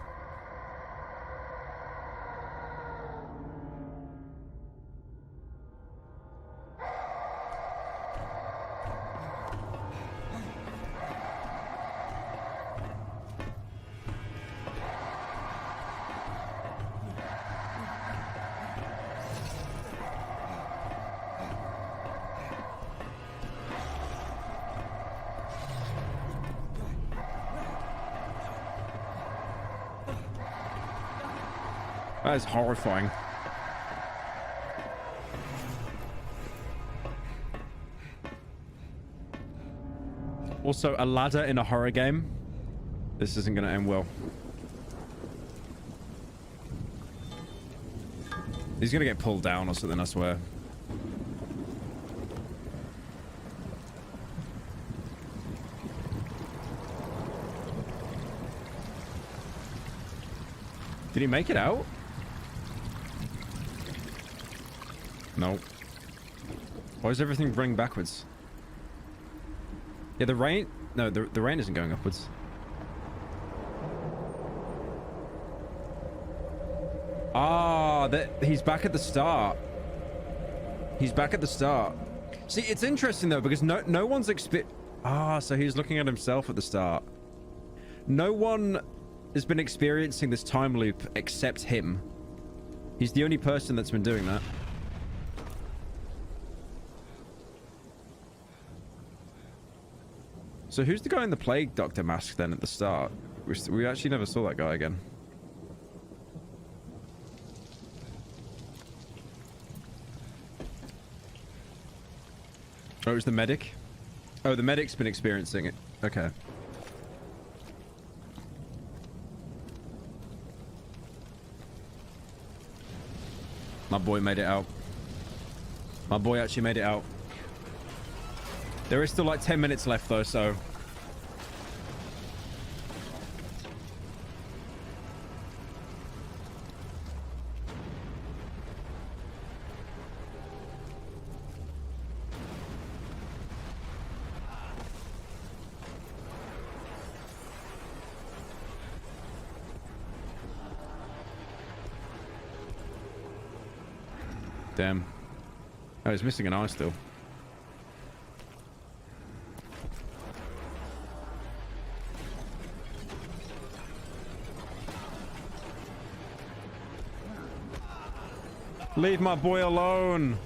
That is horrifying. Also, a ladder in a horror game. This isn't going to end well. He's going to get pulled down or something, I swear. Did he make it out? No. Why is everything running backwards? Yeah, the rain... No, the rain isn't going upwards. Ah, he's back at the start. He's back at the start. See, it's interesting, though, because no one's so he's looking at himself at the start. No one has been experiencing this time loop except him. He's the only person that's been doing that. So who's the guy in the Plague Doctor mask then at the start? We actually never saw that guy again. Oh, it was the medic? Oh, the medic's been experiencing it. Okay. My boy made it out. My boy actually made it out. There is still like 10 minutes left though, so... Damn. Oh, he's missing an eye still. Leave my boy alone.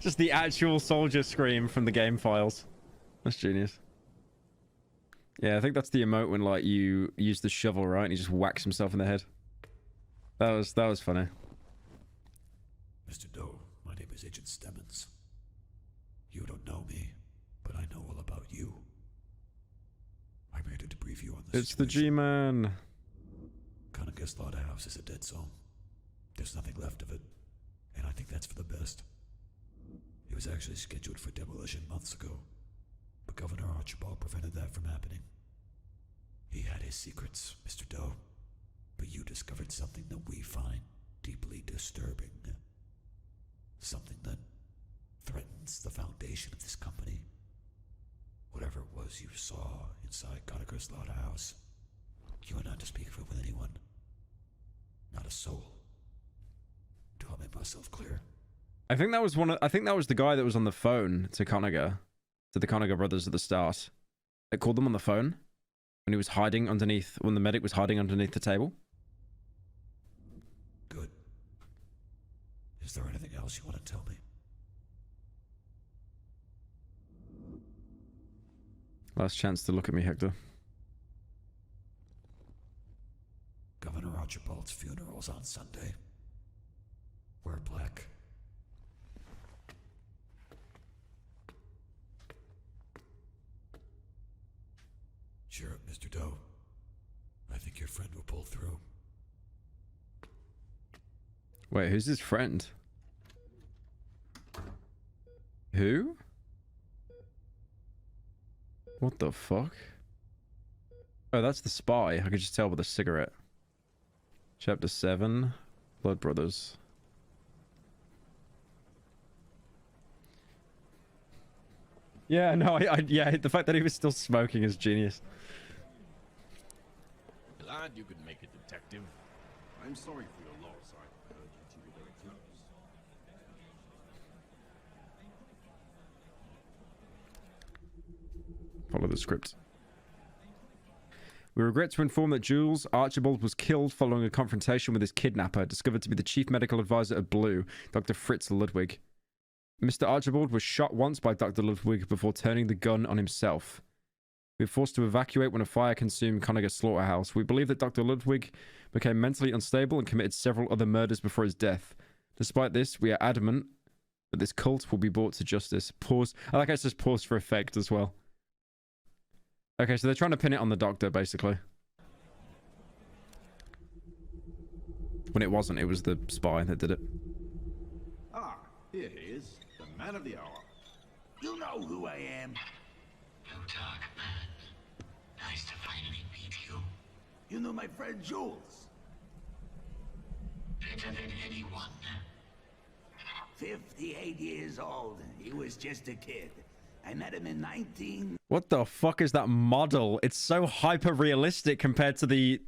Just the actual soldier scream from the game files. That's genius. Yeah, I think that's the emote when like you use the shovel, right? And he just whacks himself in the head. That was funny. Mr. Doe, my name is Agent Stemmons. You don't know me, but I know all about you. I'm here to debrief you on this. It's the G-Man. Conacher Slaughterhouse is a dead zone. There's nothing left of it, and I think that's for the best. It was actually scheduled for demolition months ago, but Governor Archibald prevented that from happening. He had his secrets, Mr. Doe, but you discovered something that we find deeply disturbing. Something that threatens the foundation of this company. Whatever it was you saw inside Conacher Slaughterhouse, you are not to speak of it with anyone. Not a soul. Do I make myself clear? I think that was I think that was the guy that was on the phone to Conacher, to the Conacher brothers at the start. That called them on the phone when he was hiding underneath, when the medic was hiding underneath the table. Good. Is there anything else you want to tell me? Last chance to look at me, Hector. Governor Archibald's funeral's on Sunday. Wear black. Cheer up, Mr. Doe. I think your friend will pull through. Wait, who's his friend? Who? What the fuck? Oh, that's the spy. I could just tell by the cigarette. Chapter 7. Blood Brothers. Yeah, no, yeah, the fact that he was still smoking is genius. Glad you could make it, detective. I'm sorry for your loss. I heard you two were very close. Follow the script. We regret to inform that Jules Archibald was killed following a confrontation with his kidnapper, discovered to be the chief medical advisor of Blue, Dr. Fritz Ludwig. Mr. Archibald was shot once by Dr. Ludwig before turning the gun on himself. We were forced to evacuate when a fire consumed Conacher Slaughterhouse. We believe that Dr. Ludwig became mentally unstable and committed several other murders before his death. Despite this, we are adamant that this cult will be brought to justice. Pause. I like how it says pause for effect as well. Okay, so they're trying to pin it on the doctor, basically. When it wasn't, it was the spy that did it. Ah, here he is, the man of the hour. You know who I am. You dark man. Nice to finally meet you. You know my friend Jules. Better than anyone. 58 years old. He was just a kid. I met him in 19... What the fuck is that model? It's so hyper-realistic compared to the...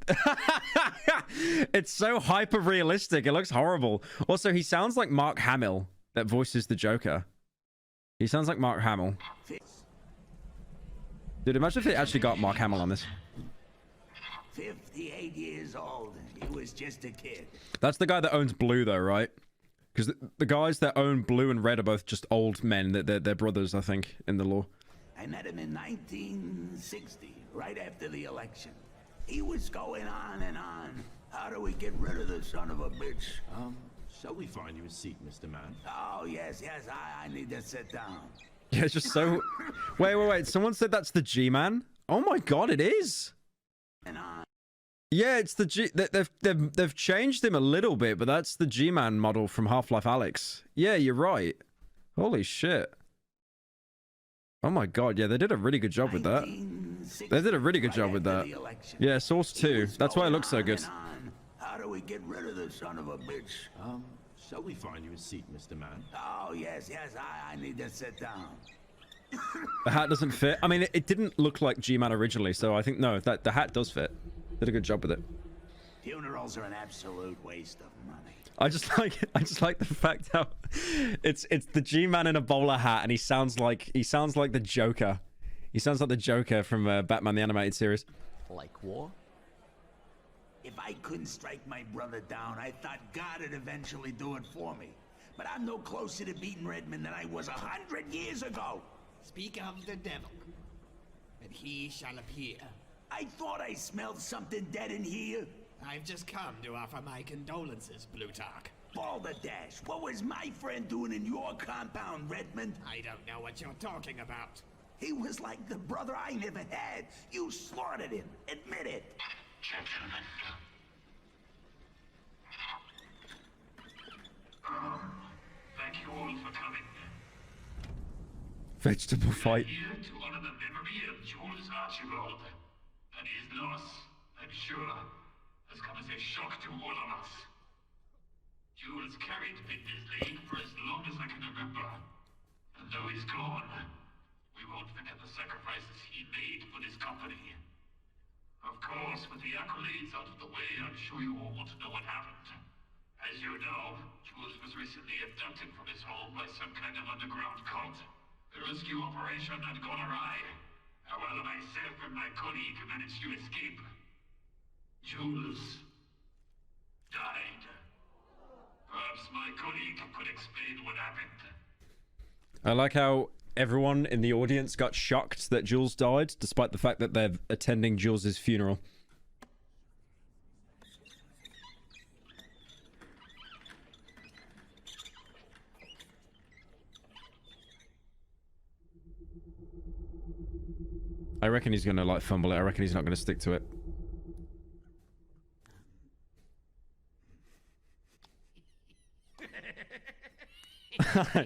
It's so hyper-realistic. It looks horrible. Also, he sounds like Mark Hamill that voices the Joker. He sounds like Mark Hamill. Dude, imagine if they actually got Mark Hamill on this. 58 years old. He was just a kid. That's the guy that owns Blue, though, right? Because the guys that own Blue and Red are both just old men. They're brothers, I think, in the law. I met him in 1960, right after the election. He was going on and on. How do we get rid of the son of a bitch? Shall we find you a seat, Mr. Man? Oh, yes, I need to sit down. Yeah, it's just so... Wait. Someone said that's the G-Man? Oh my god, it is! Yeah, it's the G... They've changed him a little bit, but that's the G-Man model from Half-Life Alyx. Yeah, you're right. Holy shit. Oh my god, yeah, they did a really good job with that. They did a really good job with that. Yeah, Source 2. That's why it looks so good. How do we get rid of the son of a bitch? Shall we find you a seat, Mr. Man? Oh, yes, I need to sit down. The hat doesn't fit. I mean, it didn't look like G-Man originally, so I think, no, that the hat does fit. Did a good job with it. Funerals are an absolute waste of money. I just like the fact how it's the G-Man in a bowler hat, and he sounds like the Joker. He sounds like the Joker from Batman the Animated Series. Like war? If I couldn't strike my brother down, I thought God would eventually do it for me. But I'm no closer to beating Redmond than I was 100 years ago. Speak of the devil, and he shall appear. I thought I smelled something dead in here. I've just come to offer my condolences, Plutarch. Balderdash, what was my friend doing in your compound, Redmond? I don't know what you're talking about. He was like the brother I never had. You slaughtered him. Admit it. Gentlemen. Thank you all for coming. Vegetable fight. Here to honor the memory of Jules Archibald. And his loss, I'm sure, has come as a shock to all of us. Jules carried Binder's Lane for as long as I can remember. And though he's gone, we won't forget the sacrifices he made for this company. Of course, with the accolades out of the way, I'm sure you all want to know what happened. As you know, Jules was recently abducted from his home by some kind of underground cult. The rescue operation had gone awry. However, myself and my colleague managed to escape. Jules died. Perhaps my colleague could explain what happened. I like how everyone in the audience got shocked that Jules died, despite the fact that they're attending Jules's funeral. I reckon he's gonna like fumble it. I reckon he's not gonna stick to it.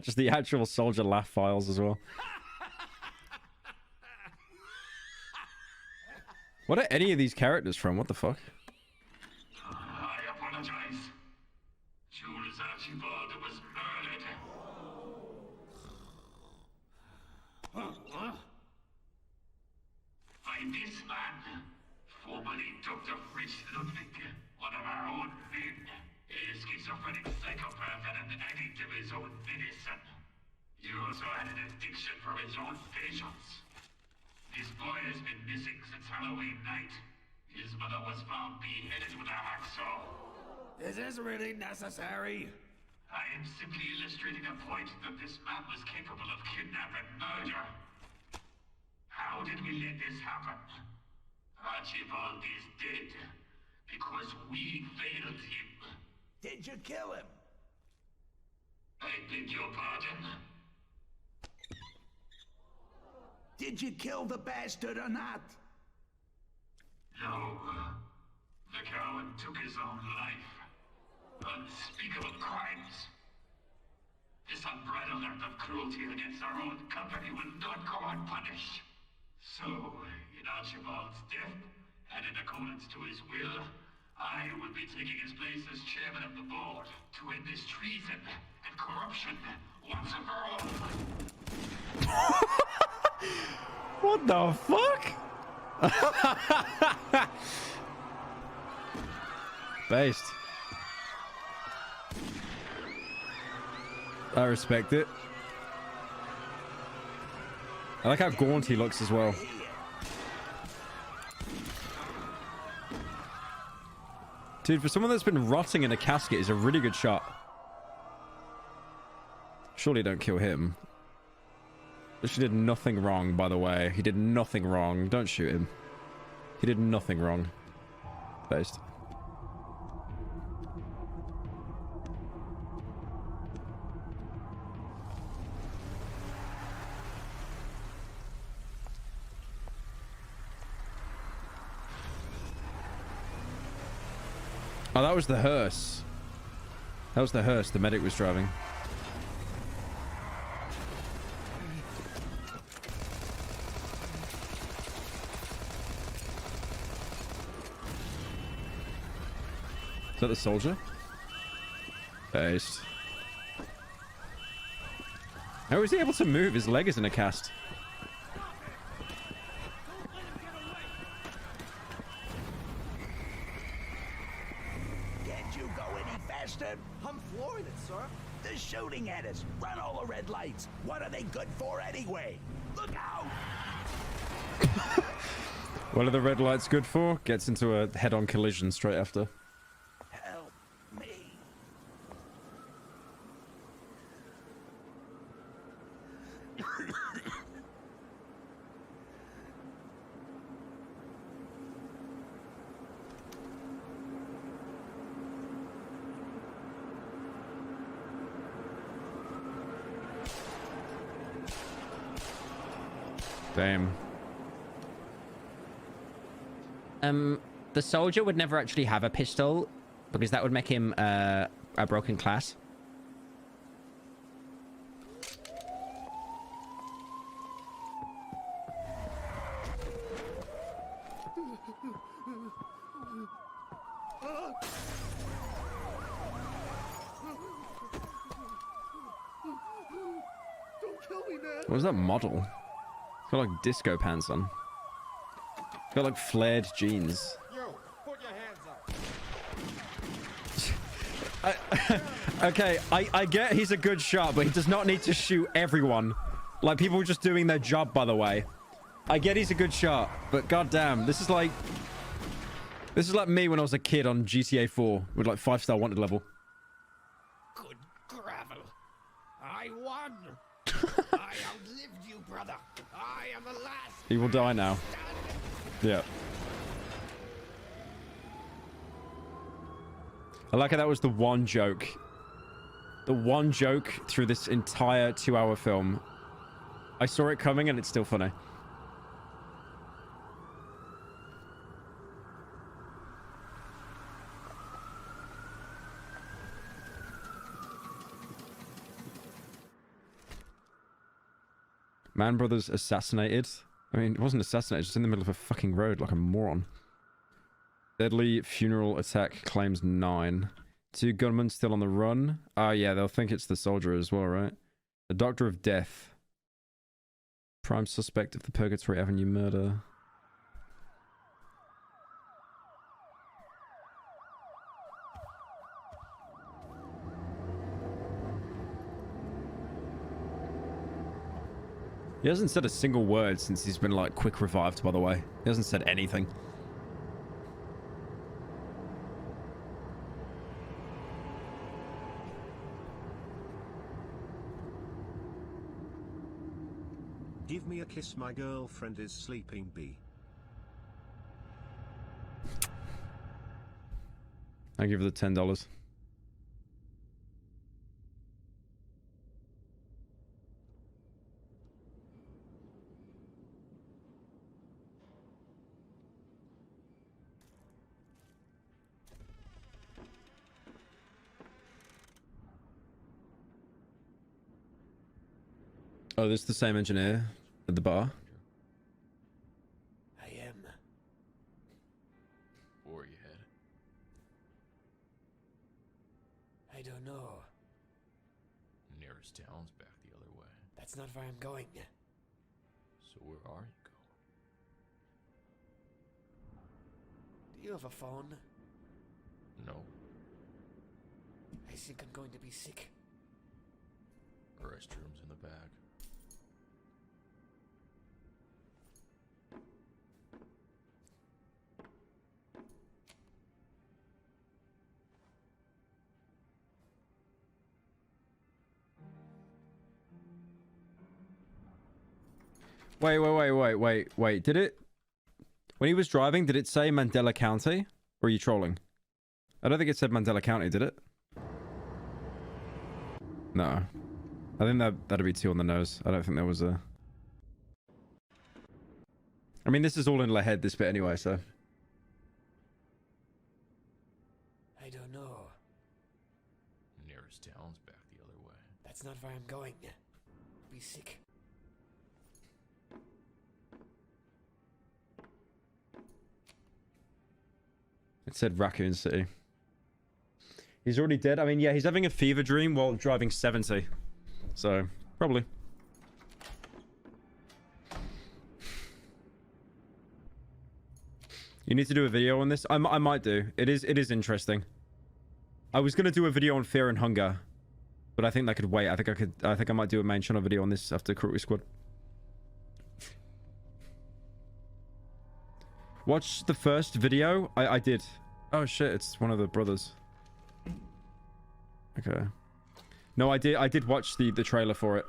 Just the actual soldier laugh files as well. What are any of these characters from? What the fuck? I apologize. Jules Archibald was murdered. By this man, formerly Dr. Fritz Ludwig, one of our own men, a schizophrenic psychopath and an addict of his own medicine. He also had an addiction for his own patients. This boy has been missing since Halloween night. His mother was found beheaded with a hacksaw. Is this really necessary? I am simply illustrating a point that this man was capable of kidnap and murder. How did we let this happen? Archibald is dead because we failed him. Did you kill him? I beg your pardon? Did you kill the bastard or not? No. The coward took his own life. Unspeakable crimes. This unbridled act of cruelty against our own company will not go unpunished. So, in Archibald's death, and in accordance to his will, I will be taking his place as chairman of the board to end this treason and corruption once and for all. What the fuck? Based. I respect it. I like how gaunt he looks as well. Dude, for someone that's been rotting in a casket is a really good shot. Surely don't kill him. She did nothing wrong, by the way. He did nothing wrong. Don't shoot him. He did nothing wrong. Based. Oh, that was the hearse. That was the hearse the medic was driving. Is that the soldier? Based. How is he able to move? His leg is in a cast. Can't you go any faster? I'm flooring it, sir. They're shooting at us. Run all the red lights. What are they good for anyway? Look out! What are the red lights good for? Gets into a head-on collision straight after. Help me. Damn. The soldier would never actually have a pistol because that would make him a broken class. Don't kill me, man. What was that model? It's got like disco pants on. It's got like flared jeans. Yo, put your hands up. Okay, I get he's a good shot, but he does not need to shoot everyone. Like, people just doing their job, by the way. I get he's a good shot, but goddamn, this is like me when I was a kid on GTA 4 with like 5-star wanted level. Good gravel. I won. I outlived you, brother. I am the last. He will die now. Yeah. I like how that was the one joke. The one joke through this entire 2-hour film. I saw it coming and it's still funny. Man Brothers assassinated. I mean, it wasn't assassinated, just in the middle of a fucking road like a moron. Deadly funeral attack claims 9. 2 gunmen still on the run. Oh yeah, they'll think it's the soldier as well, right? The Doctor of Death. Prime suspect of the Purgatory Avenue murder. He hasn't said a single word since he's been, like, quick revived, by the way. He hasn't said anything. Give me a kiss, my girlfriend is sleeping, B. I'll give her the $10. Oh, this is the same engineer at the bar. I am. Where you headed? I don't know. Nearest town's back the other way. That's not where I'm going. So where are you going? Do you have a phone? No. I think I'm going to be sick. Restroom's in the back. Wait. Did it... When he was driving, did it say Mandela County? Or are you trolling? I don't think it said Mandela County, did it? No. I think that'd be too on the nose. I don't think there was a... I mean, this is all in La Head, this bit anyway, so... I don't know. Nearest town's back the other way. That's not where I'm going. Be sick. It said Raccoon City. He's already dead. I mean, yeah, he's having a fever dream while driving 70. So, probably. You need to do a video on this. I might do. It is interesting. I was gonna do a video on Fear and Hunger, but I think that could wait. I think I might do a main channel video on this after Cruelty Squad. Watch the first video. I did. Oh shit! It's one of the brothers. Okay. No, I did watch the trailer for it.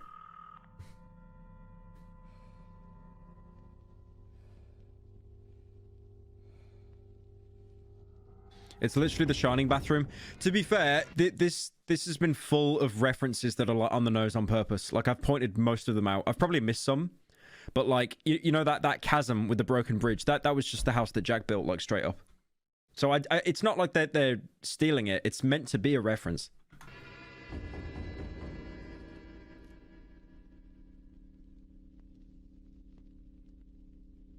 It's literally the Shining bathroom. To be fair, this has been full of references that are like on the nose on purpose. Like I've pointed most of them out. I've probably missed some, but like you know that chasm with the broken bridge. That was just the house that Jack built, like straight up. So it's not like they're stealing it. It's meant to be a reference.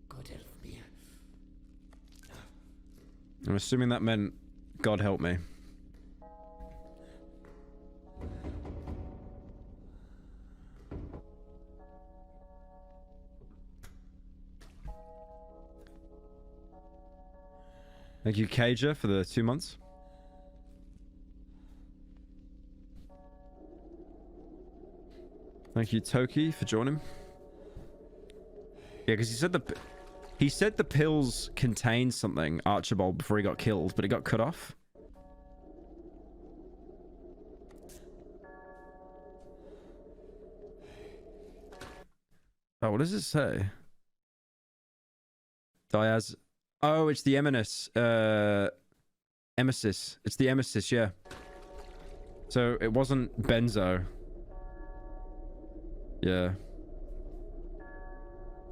God help me. I'm assuming that meant God help me. Thank you, Cager, for the 2 months. Thank you, Toki, for joining. Yeah, because he said the pills contained something, Archibald, before he got killed, but it got cut off. Oh, what does it say? Diaz. Oh, it's the Emesis. Emesis. It's the Emesis, yeah. So it wasn't benzo. Yeah.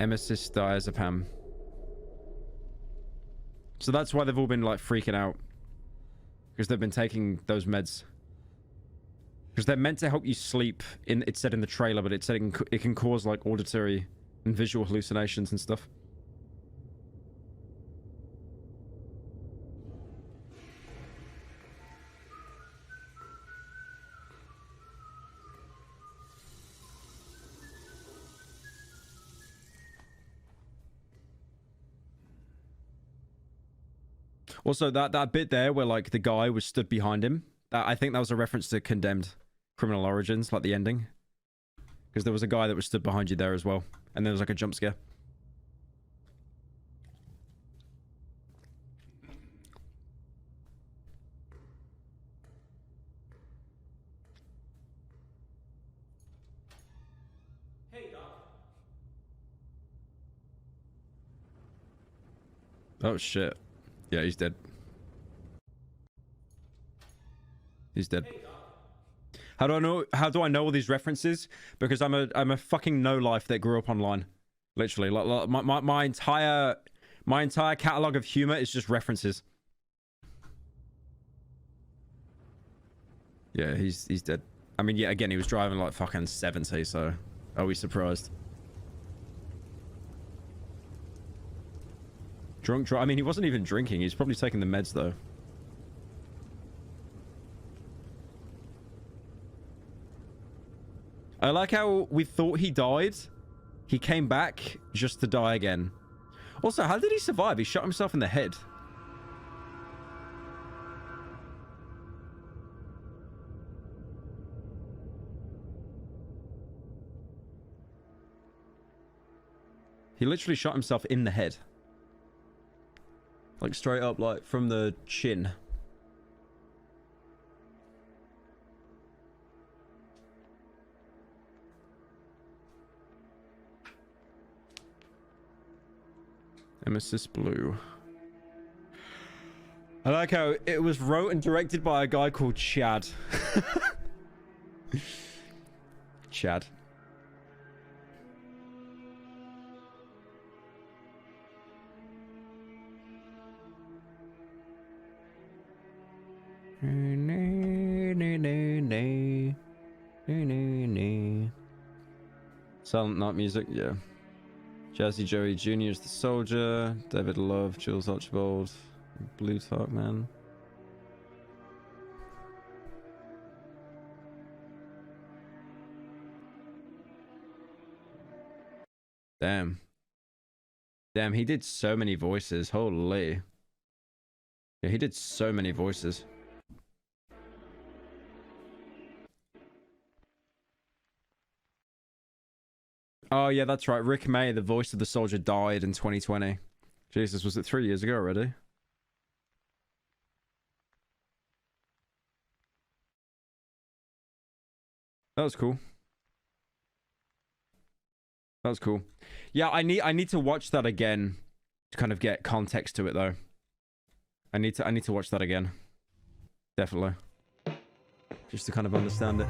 Emesis diazepam. So that's why they've all been like freaking out. Because they've been taking those meds. Because they're meant to help you sleep. It said in the trailer, but it said it can cause like auditory and visual hallucinations and stuff. Also, that bit there where like the guy was stood behind him, I think that was a reference to Condemned Criminal Origins, like the ending. Because there was a guy that was stood behind you there as well. And there was like a jump scare. Hey, Doc. Oh shit. Yeah, he's dead. He's dead. How do I know all these references? Because I'm a fucking no life that grew up online. Literally. Like my entire catalog of humor is just references. Yeah, he's dead. I mean, yeah, again, he was driving like fucking 70, so are we surprised? Drunk. I mean, he wasn't even drinking. He's probably taking the meds, though. I like how we thought he died. He came back just to die again. Also, how did he survive? He shot himself in the head. He literally shot himself in the head. Like straight up, like from the chin. Emesis Blue. I like how it was wrote and directed by a guy called Chad. Chad. Silent Night music, yeah. Jazzy Joey Jr. is the soldier. David Love, Jules Archibald, Blue Talk Man. Damn. Damn, he did so many voices. Holy. Yeah, he did so many voices. Oh, yeah, that's right. Rick May, the voice of the soldier, died in 2020. Jesus, was it 3 years ago already? That was cool. That was cool. Yeah, I need to watch that again to kind of get context to it though. I need to watch that again. Definitely. Just to kind of understand it.